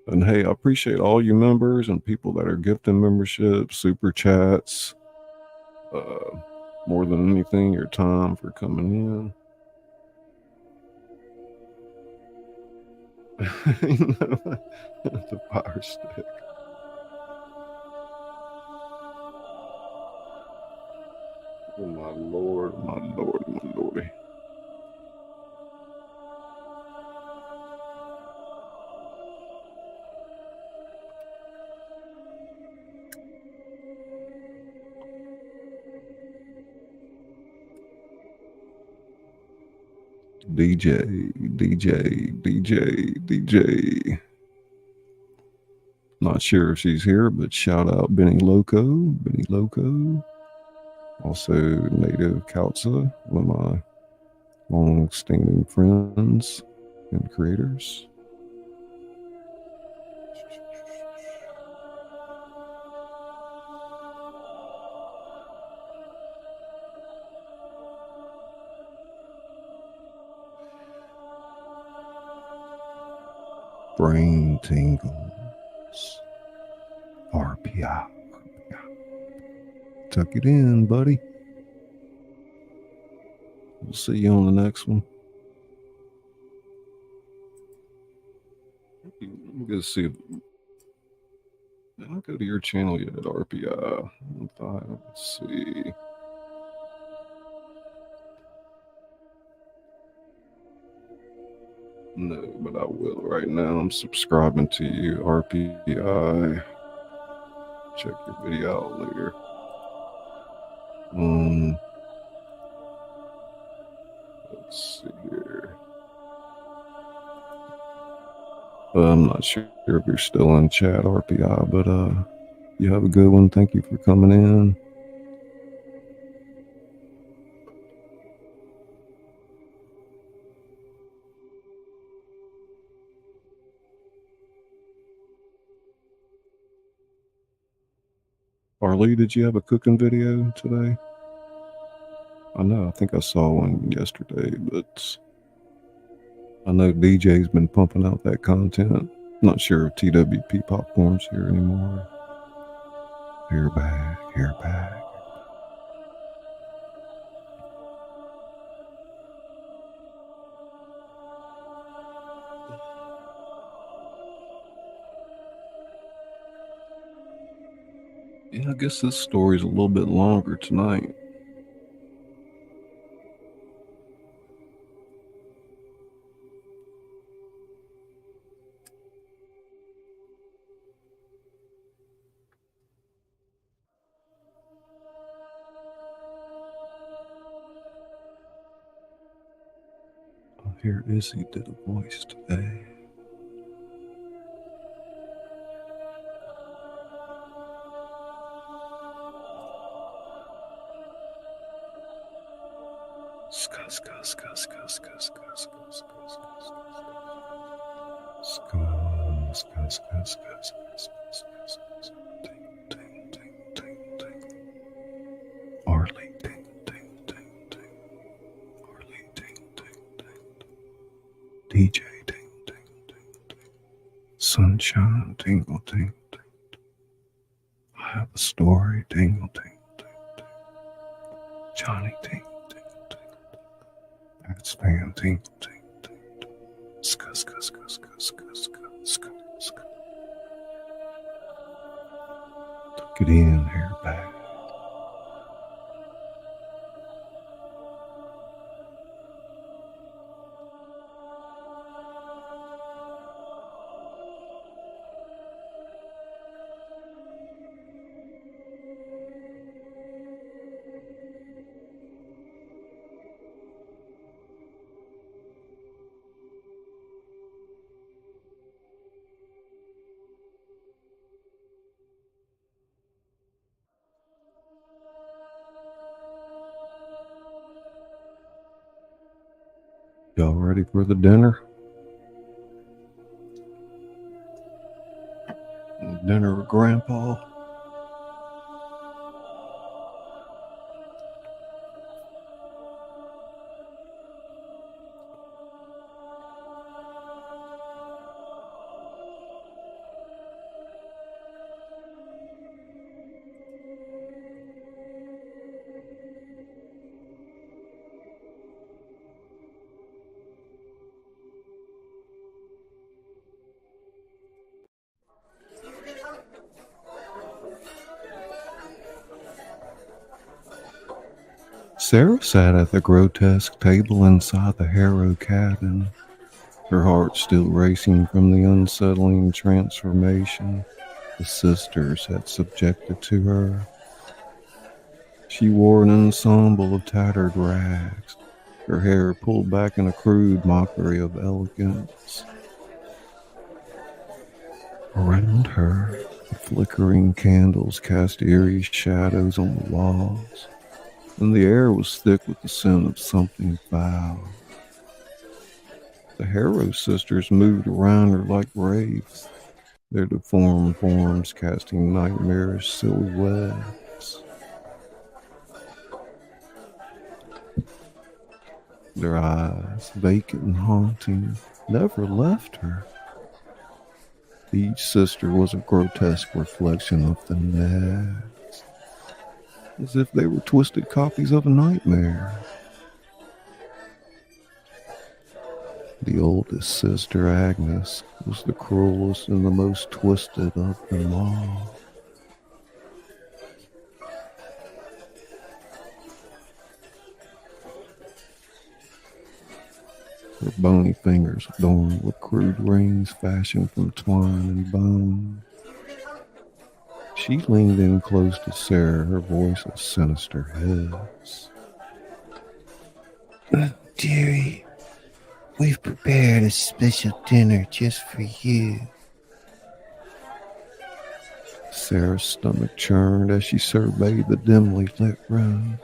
A: and hey, I appreciate all you members and people that are gifting memberships, super chats. More than anything, your time for coming in. The fire stick. Oh my lord, my lord, my lordy. DJ, DJ, DJ, DJ. Not sure if she's here, but shout out Benny Loco, Benny Loco. Also, Native Kautza, one of my long-standing friends and creators. Brain tingles. RPI. Tuck it in, buddy. We'll see you on the next one. Let's see if did I go to your channel yet at RPI? Let's see. No, but I will right now. I'm subscribing to you, RPI. Check your video out later. Let's see here. I'm not sure if you're still in chat, RPI, but you have a good one. Thank you for coming in. Arlie, did you have a cooking video today? I know, I think I saw one yesterday, but I know DJ's been pumping out that content. Not sure if TWP Popcorn's here anymore. Here back, here back. Yeah, I guess this story's a little bit longer tonight. Oh, here Izzy did a voice today. Arlie, ding, ding, ding, ding. Arlie, ding, ding, ding. DJ, ding, ding, ding, ding. Sunshine, tingle, ding, ding. I have a story, tingle, ding, ding, ding. Johnny, ding, ding, ding. That's fan, tingle, ding, ding, ding. Ska, ska, ska, ska, ska, ska, ska, ska. Tuck it in, hair back. Y'all ready for the dinner? Dinner with Grandpa? Sarah sat at the grotesque table inside the Harrow cabin, her heart still racing from the unsettling transformation the sisters had subjected to her. She wore an ensemble of tattered rags, her hair pulled back in a crude mockery of elegance. Around her, the flickering candles cast eerie shadows on the walls, and the air was thick with the scent of something foul. The Harrow sisters moved around her like wraiths, their deformed forms casting nightmarish silhouettes. Their eyes, vacant and haunting, never left her. Each sister was a grotesque reflection of the next, as if they were twisted copies of a nightmare. The oldest sister, Agnes, was the cruelest and the most twisted of them all. Her bony fingers adorned with crude rings fashioned from twine and bone. She leaned in close to Sarah, her voice a sinister hiss.
B: Dearie, we've prepared a special dinner just for you.
A: Sarah's stomach churned as she surveyed the dimly lit room.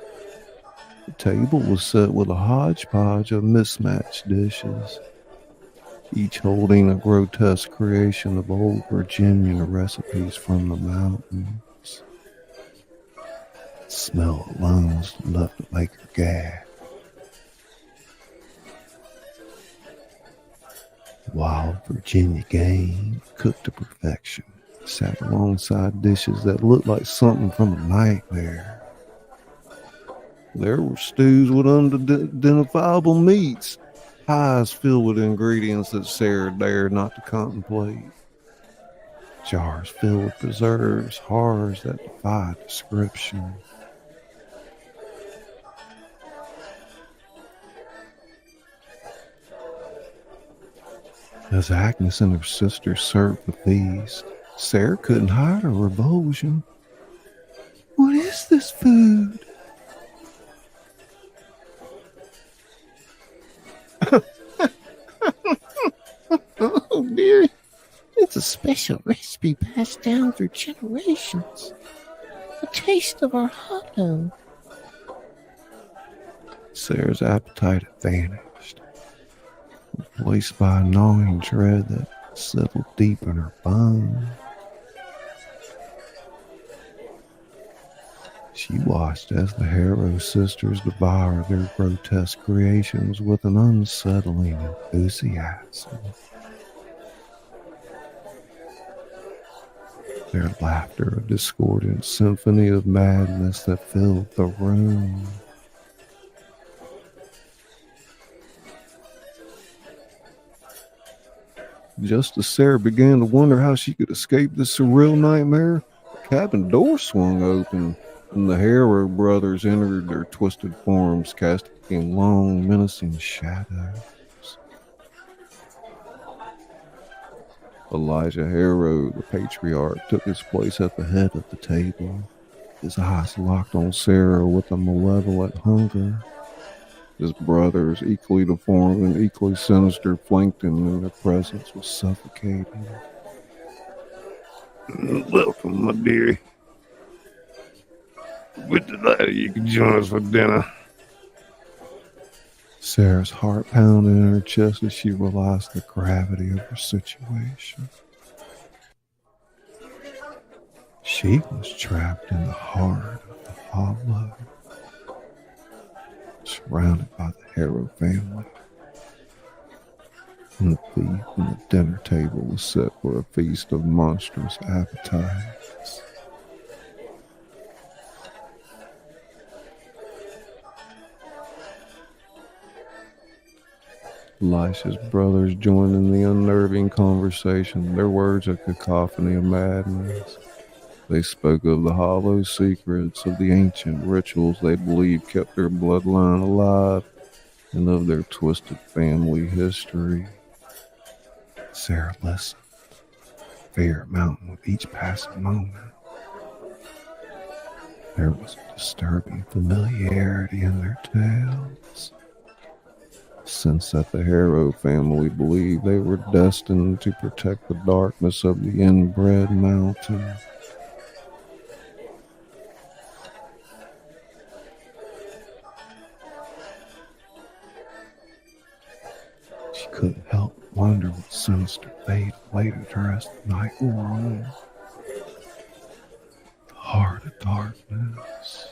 A: The table was set with a hodgepodge of mismatched dishes, each holding a grotesque creation of old Virginia recipes from the mountains. The smell alone was enough to make her gag. Wild Virginia game, cooked to perfection, sat alongside dishes that looked like something from a nightmare. There were stews with unidentifiable meats, pies filled with ingredients that Sarah dared not to contemplate, jars filled with preserves, horrors that defied description. As Agnes and her sister served the feast, Sarah couldn't hide her revulsion.
B: What is this food? Oh, dear. It's a special recipe passed down through generations. A taste of our hot dog.
A: Sarah's appetite had vanished, replaced by a gnawing dread that settled deep in her bones. She watched as the Harrow sisters devoured their grotesque creations with an unsettling enthusiasm. Their laughter, a discordant symphony of madness that filled the room. Just as Sarah began to wonder how she could escape this surreal nightmare, the cabin door swung open, and the Harrow brothers entered their twisted forms, casting long, menacing shadows. Elijah Harrow, the patriarch, took his place at the head of the table, his eyes locked on Sarah with a malevolent hunger. His brothers, equally deformed and equally sinister, flanked him, and their presence was suffocating.
C: Welcome, my dearie. We're delighted you could join us for dinner.
A: Sarah's heart pounded in her chest as she realized the gravity of her situation. She was trapped in the heart of the hollow, surrounded by the Harrow family. And the feast and the dinner table was set for a feast of monstrous appetites. Elisha's brothers joined in the unnerving conversation, their words a cacophony of madness. They spoke of the hollow secrets of the ancient rituals they believed kept their bloodline alive and of their twisted family history. Sarah listened, fear mounting with each passing moment. There was a disturbing familiarity in their tales. Since that the Harrow family believed they were destined to protect the darkness of the Inbred mountain. She couldn't help but wonder what sinister fate awaited her as the night wore on. The heart of darkness.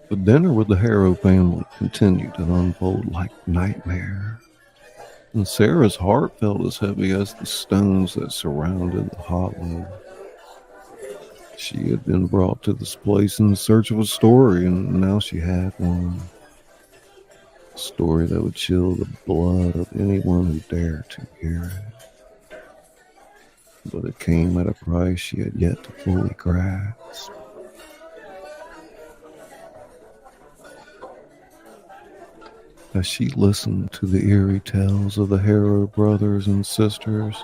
A: The dinner with the Harrow family continued to unfold like a nightmare, and Sarah's heart felt as heavy as the stones that surrounded the hollow. She had been brought to this place in search of a story, and now she had one. A story that would chill the blood of anyone who dared to hear it. But it came at a price she had yet to fully grasp. As she listened to the eerie tales of the Harrow brothers and sisters,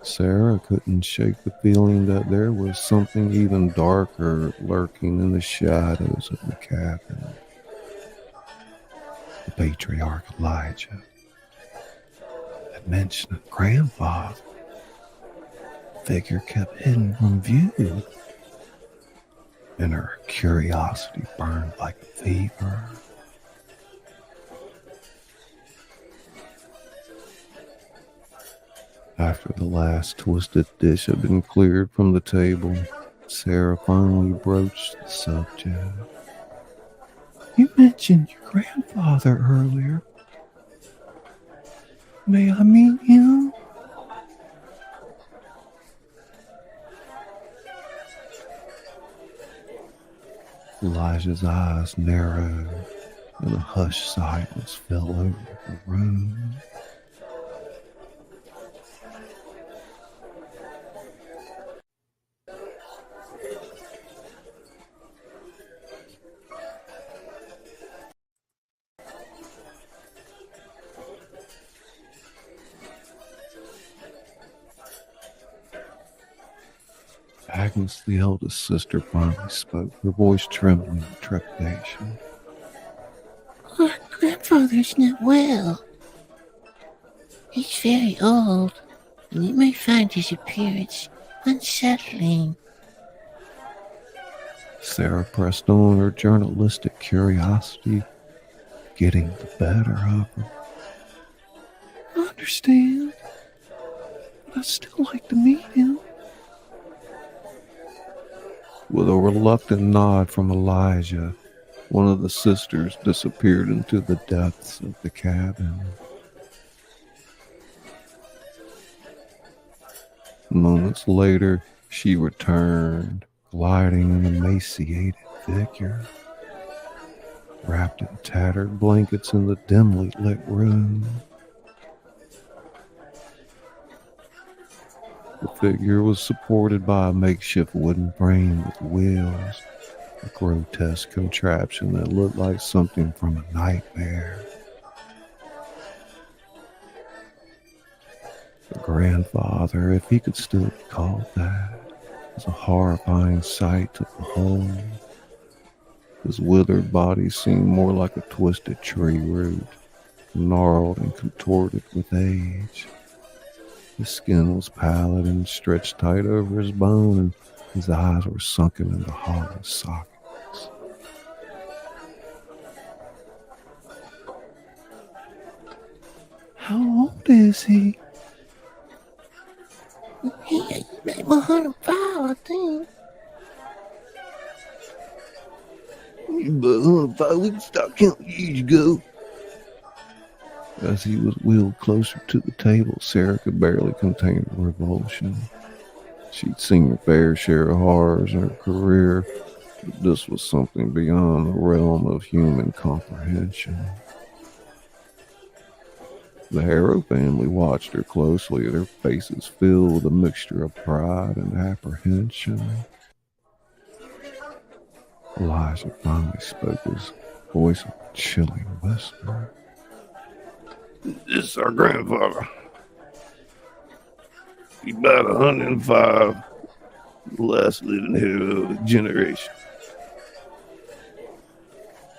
A: Sarah couldn't shake the feeling that there was something even darker lurking in the shadows of the cabin. The patriarch Elijah had mentioned a grandfather. The figure kept hidden from view, and her curiosity burned like a fever. After the last twisted dish had been cleared from the table, Sarah finally broached the subject. You mentioned your grandfather earlier. May I meet him? Elijah's eyes narrowed, and a hushed silence fell over the room. Agnes, the eldest sister, finally spoke, her voice trembling with trepidation.
B: Our grandfather's not well. He's very old, and you may find his appearance unsettling.
A: Sarah pressed on, her journalistic curiosity getting the better of her. I understand, but I'd still like to meet him. With a reluctant nod from Elijah, one of the sisters disappeared into the depths of the cabin. Moments later, she returned, gliding an emaciated figure, wrapped in tattered blankets in the dimly lit room. The figure was supported by a makeshift wooden frame with wheels, a grotesque contraption that looked like something from a nightmare. The grandfather, if he could still be called that, was a horrifying sight to behold. His withered body seemed more like a twisted tree root, gnarled and contorted with age. His skin was pallid and stretched tight over his bone, and his eyes were sunken into hollow sockets. How old is he?
B: He 105, I think.
C: But 105 we can start counting years ago.
A: As he was wheeled closer to the table, Sarah could barely contain her revulsion. She'd seen her fair share of horrors in her career, but this was something beyond the realm of human comprehension. The Harrow family watched her closely, their faces filled with a mixture of pride and apprehension. Elijah finally spoke, his voice a chilling whisper.
C: This is our grandfather. He's about 105, the last living hero of the generation.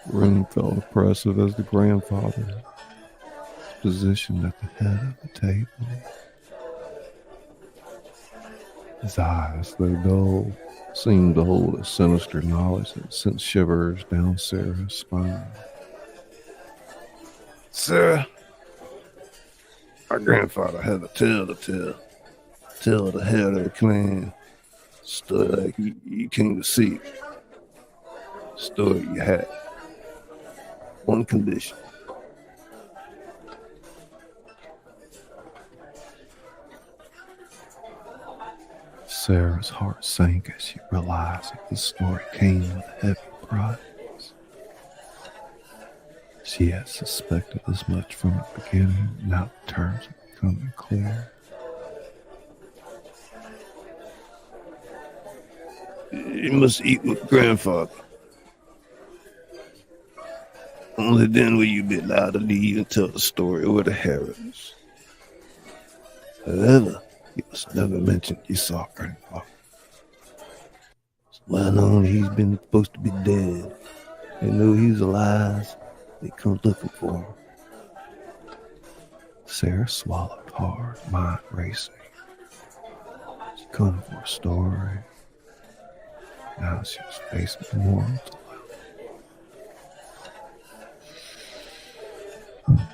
A: The room felt oppressive as the grandfather was positioned at the head of the table. His eyes, though dull, seemed to hold a sinister knowledge that sent shivers down Sarah's spine.
C: Sarah, our grandfather had a tale to tell. Tell the head of the clan. Story like you came to see. Story you had. One condition.
A: Sarah's heart sank as she realized that the story came with a heavy price. She had suspected as much from the beginning, now the terms were becoming clear.
C: You must eat with grandfather. Only then will you be allowed to leave and tell the story with the Harrows. However, you must never mention you saw grandfather. It's well known he's been supposed to be dead. They know he's alive. They come looking for him.
A: Sarah swallowed hard, mind racing. She'd come for a story. Now she was facing the moral dilemma.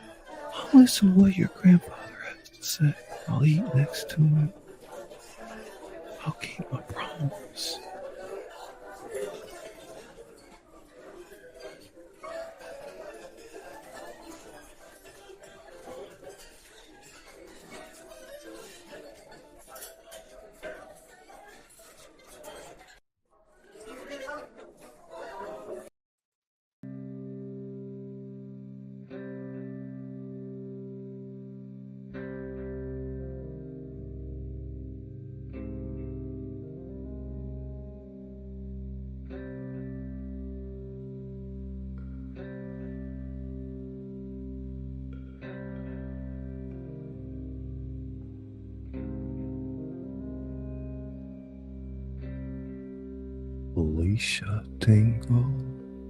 A: I'll listen to what your grandfather has to say. I'll eat next to him. I'll keep my promise. Alicia Tingle,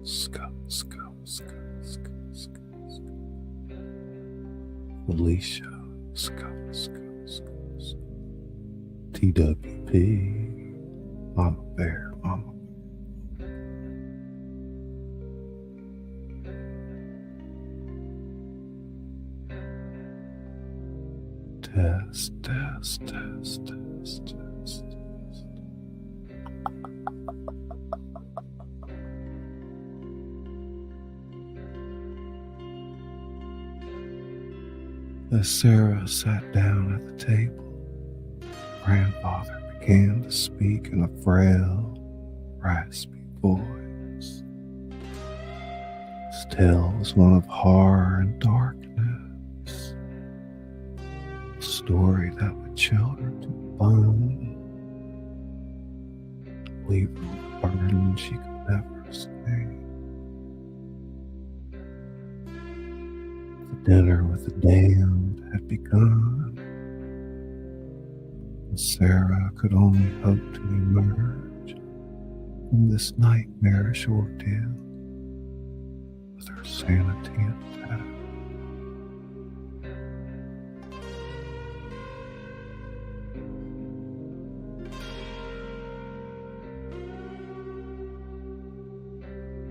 A: Scut, Scut, Scut, Scut, Scut, Scut. Alicia, Scut, Scut, Scut, Scut. TWP, Mama Bear, Mama. Test, test, test, test, test. As Sarah sat down at the table, grandfather began to speak in a frail, raspy voice. His tale was one of horror and darkness, a story that would chill her to the bone, leave her with a burden she could never escape. The dinner with the damned had begun, and Sarah could only hope to emerge from this nightmarish ordeal with her sanity intact.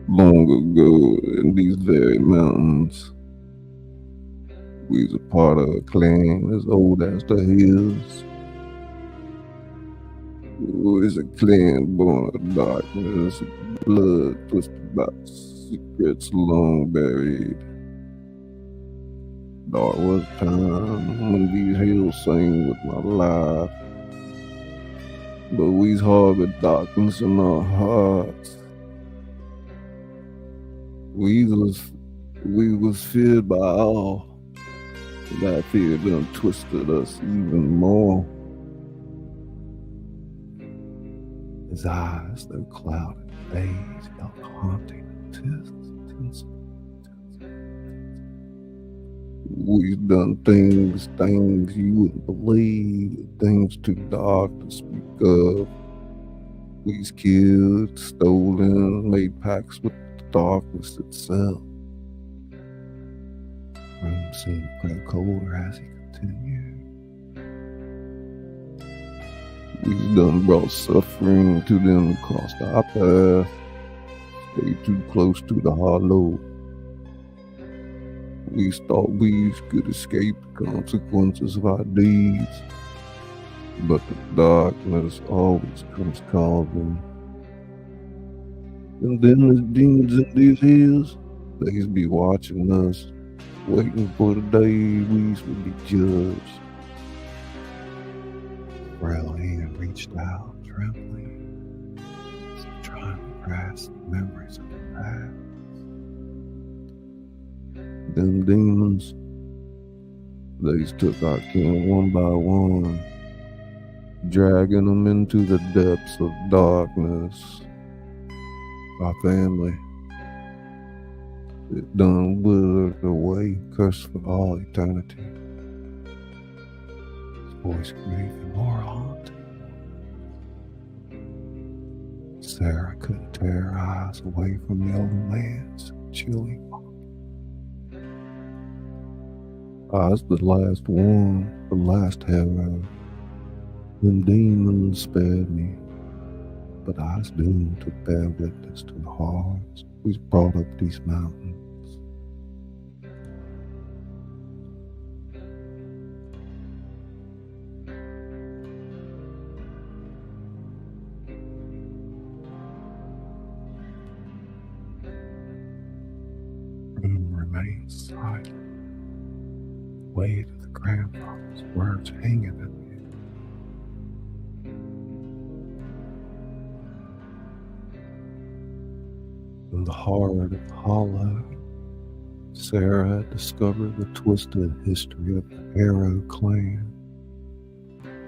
A: Long ago, in these very mountains, we was a part of a clan as old as the hills. It was a clan born of darkness,
C: blood twisted by secrets long buried. There was time when these hills sang with my life, but we's harbored darkness in our hearts. We was feared by all. That fear done twisted us even more. His eyes, though clouded, days felt haunting. We've done things you wouldn't believe, things too dark to speak of. We've killed, stolen, made pacts with the darkness itself. Room seemed grow colder as he continued. We've done brought suffering to them across our path. Stayed too close to the hollow. We thought we could escape the consequences of our deeds, but the darkness always comes calling. And then the demons in these hills, they be watching us, waiting for the day we would be judged. Frail hand reached out, trembling, trying to grasp the memories of the past. Them demons, they took our kin one by one, dragging them into the depths of darkness. Our family, it done withered away, cursed for all eternity. His voice grew even more haunting. Sarah couldn't tear her eyes away from the old man's chilling. I was the last one, the last hero. Them demons spared me, but I was doomed to bear witness to the horrors we brought up these mountains. Room remains silent. Weight of the grandfather's words hanging in the air. In the heart of the hollow, Sarah had discovered the twisted history of the Arrow clan,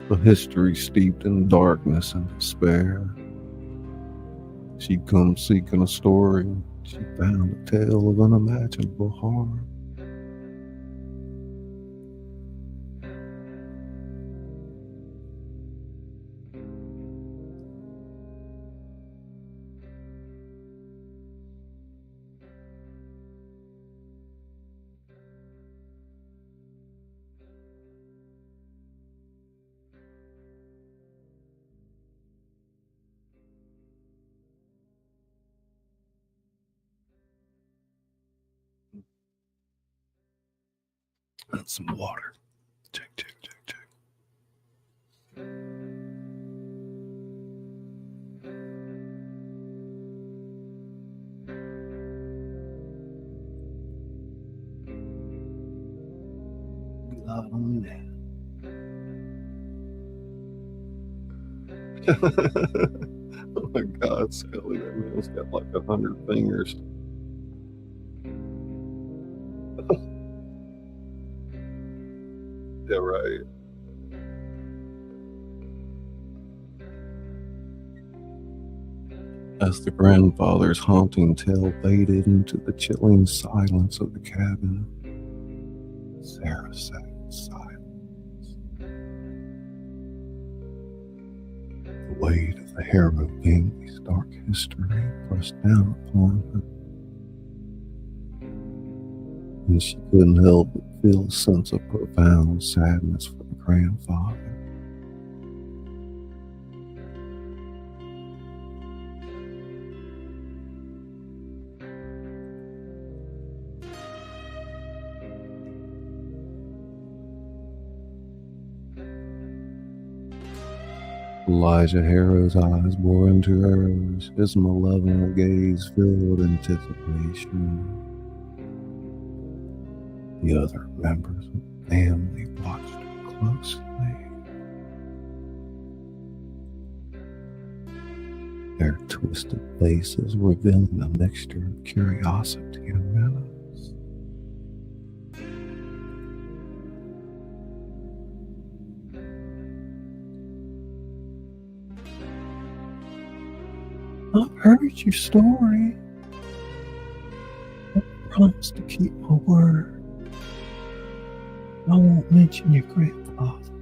C: a history steeped in darkness and despair. She'd come seeking a story, and she found a tale of unimaginable harm. And some water. Check, check, check, check. Loud on that. Oh my God, Scully, that man's got like 100 fingers. Yeah, right. As the grandfather's haunting tale faded into the chilling silence of the cabin, Sarah sat in silence. The weight of the Harrow family's dark history pressed down upon her, and she couldn't help but feel a sense of profound sadness for the grandfather.
A: Elijah Harrow's eyes bore into hers, his malevolent gaze filled with anticipation. The other members of the family watched her closely. Their twisted faces revealing a mixture of curiosity and menace.
B: I've heard your story. I promise to keep my word. I won't mention your grandfather.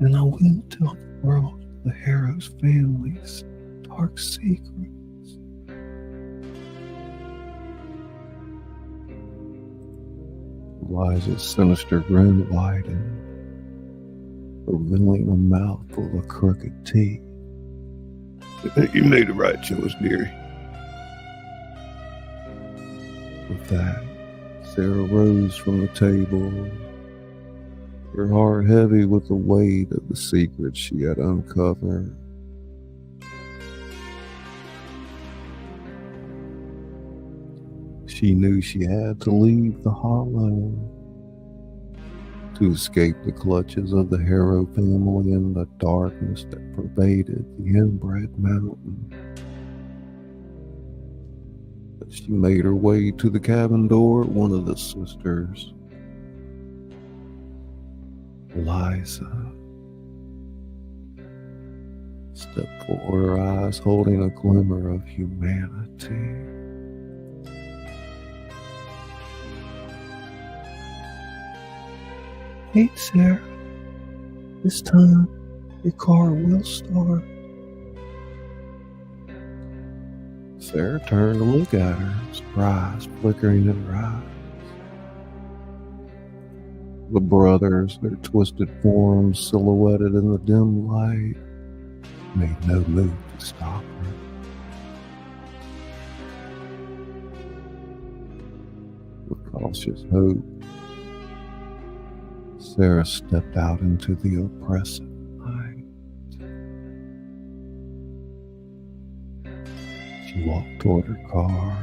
B: And I will tell the world the Harrow's family's dark secrets.
A: Elijah's sinister grin widened, revealing a mouthful of crooked teeth.
C: You made the right choice, dearie.
A: With that, Sarah rose from the table, her heart heavy with the weight of the secrets she had uncovered. She knew she had to leave the hollow to escape the clutches of the Harrow family and the darkness that pervaded the Inbred mountain. As she made her way to the cabin door, one of the sisters, Eliza, stepped forward, her eyes holding a glimmer of humanity.
B: Hey, Sarah. This time, your car will start.
A: Sarah turned to look at her, surprise flickering in her eyes. The brothers, their twisted forms silhouetted in the dim light, made no move to stop her. With cautious hope, Sarah stepped out into the oppressive night. She walked toward her car.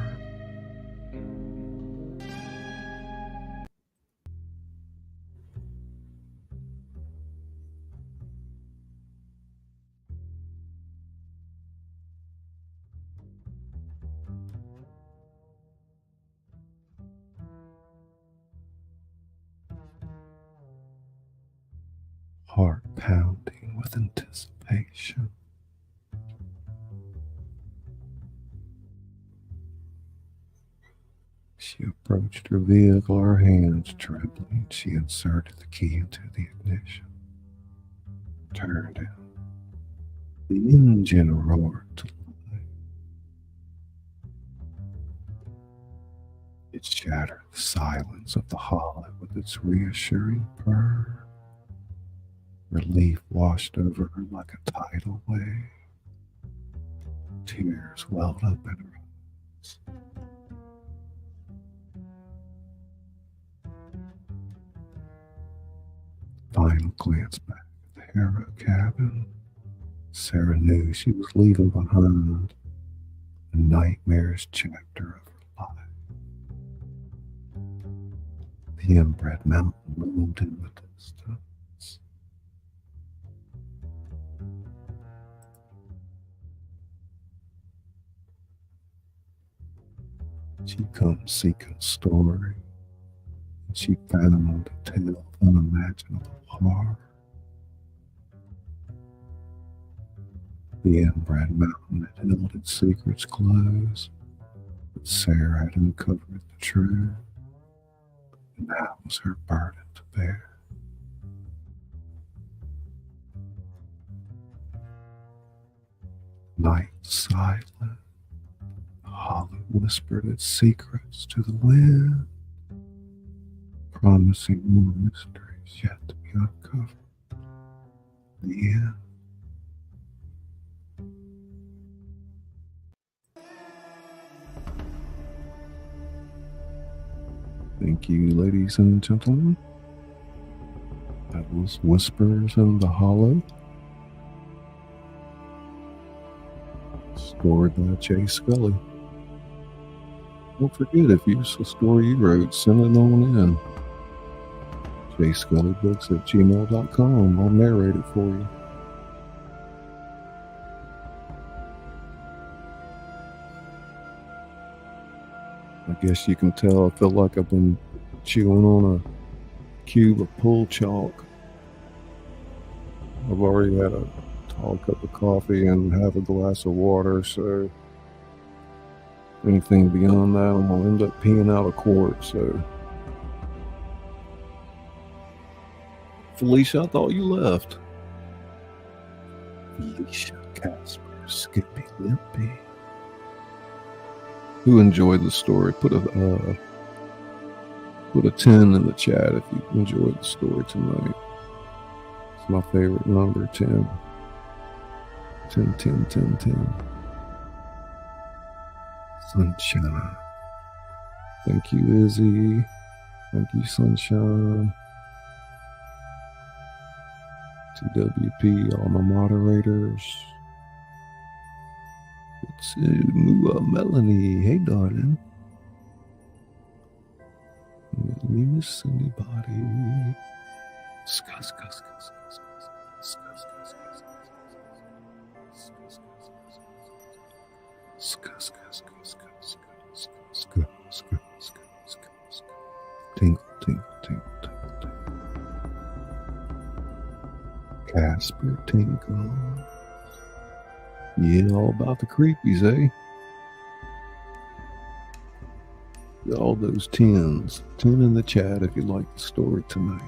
A: Heart pounding with anticipation. She approached her vehicle, her hands trembling. She inserted the key into the ignition, turned it. The engine roared to life. It shattered the silence of the hollow with its reassuring purr. Relief washed over her like a tidal wave. Tears welled up in her eyes. Final glance back at the Harrow cabin. Sarah knew she was leaving behind a nightmarish chapter of her life. The Inbred mountain loomed in the distance. She'd come seeking a story, and she found a tale of unimaginable horror. The Inbred mountain had held its secrets close, but Sarah had uncovered the truth, and that was her burden to bear. Night silent, the hollow whispered its secrets to the wind, promising more mysteries yet to be uncovered. The end. Thank you, ladies and gentlemen. That Was Whispers in the Hollow. Story by J. Scully. Don't forget, if you use a story you wrote, send it on in. jscullybooks@gmail.com. I'll narrate it for you. I guess you can tell I feel like I've been chewing on a cube of pull chalk. I've already had a tall cup of coffee and half a glass of water, so anything beyond that, I'm going to end up peeing out a quart. So, Felicia, I thought you left.
B: Felicia, Casper, Skippy, Limpy.
A: Who enjoyed the story? Put a 10 in the chat if you enjoyed the story tonight. It's my favorite number, 10. 10, 10, 10, 10. Sunshine. Thank you, Izzy. Thank you, Sunshine. TWP, all my moderators. It's Melanie. Hey, darling. Did we miss anybody? Tingle, tingle, tingle, tingle, tingle. Casper Tingle. Yeah, all about the creepies, eh? All those 10s. 10 in the chat if you like the story tonight.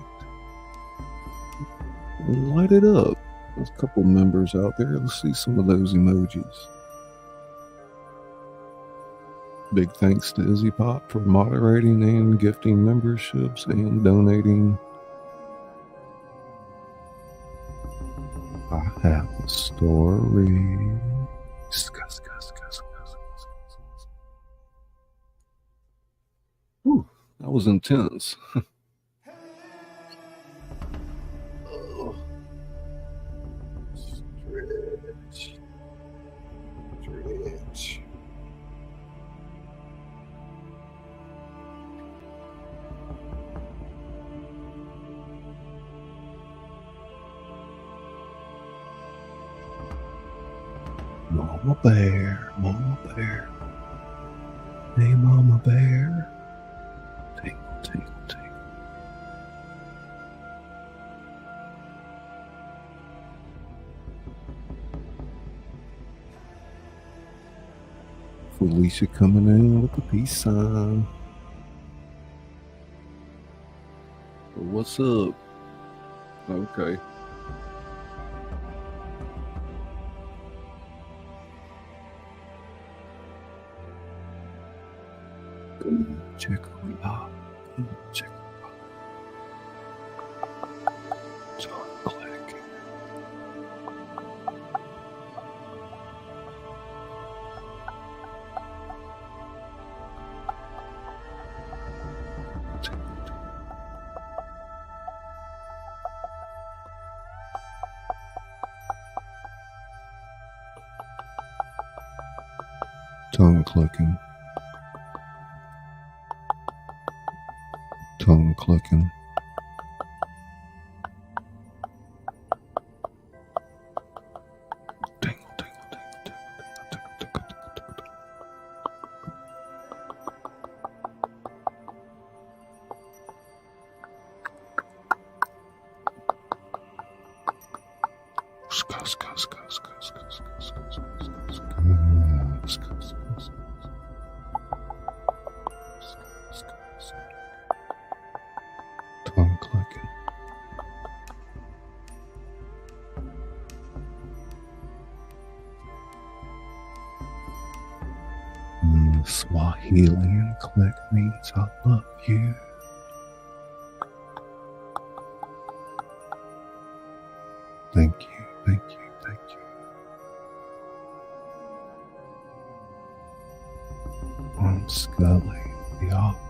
A: And light it up. There's a couple members out there. Let's see some of those emojis. Big thanks to Izzy Pop for moderating and gifting memberships and donating. I have a story. Whew, that was intense. Stretch. Stretch. Mama Bear, Mama Bear. Hey, Mama Bear. Tingle, tingle, tingle. Felicia coming in with the peace sign. What's up? Okay. Check it out. Check it out. Start clicking. Tongue clicking. Tongue clicking. Tingle, tingle, tingle, tingle, tingle, tingle, tingle. Ska, ska, ska, ska, ska, ska, ska, ska, ska, ska, ska. Tongue clicking. Swahilian click means I love you. Thank you, thank you, thank you. I'm Scully, the author.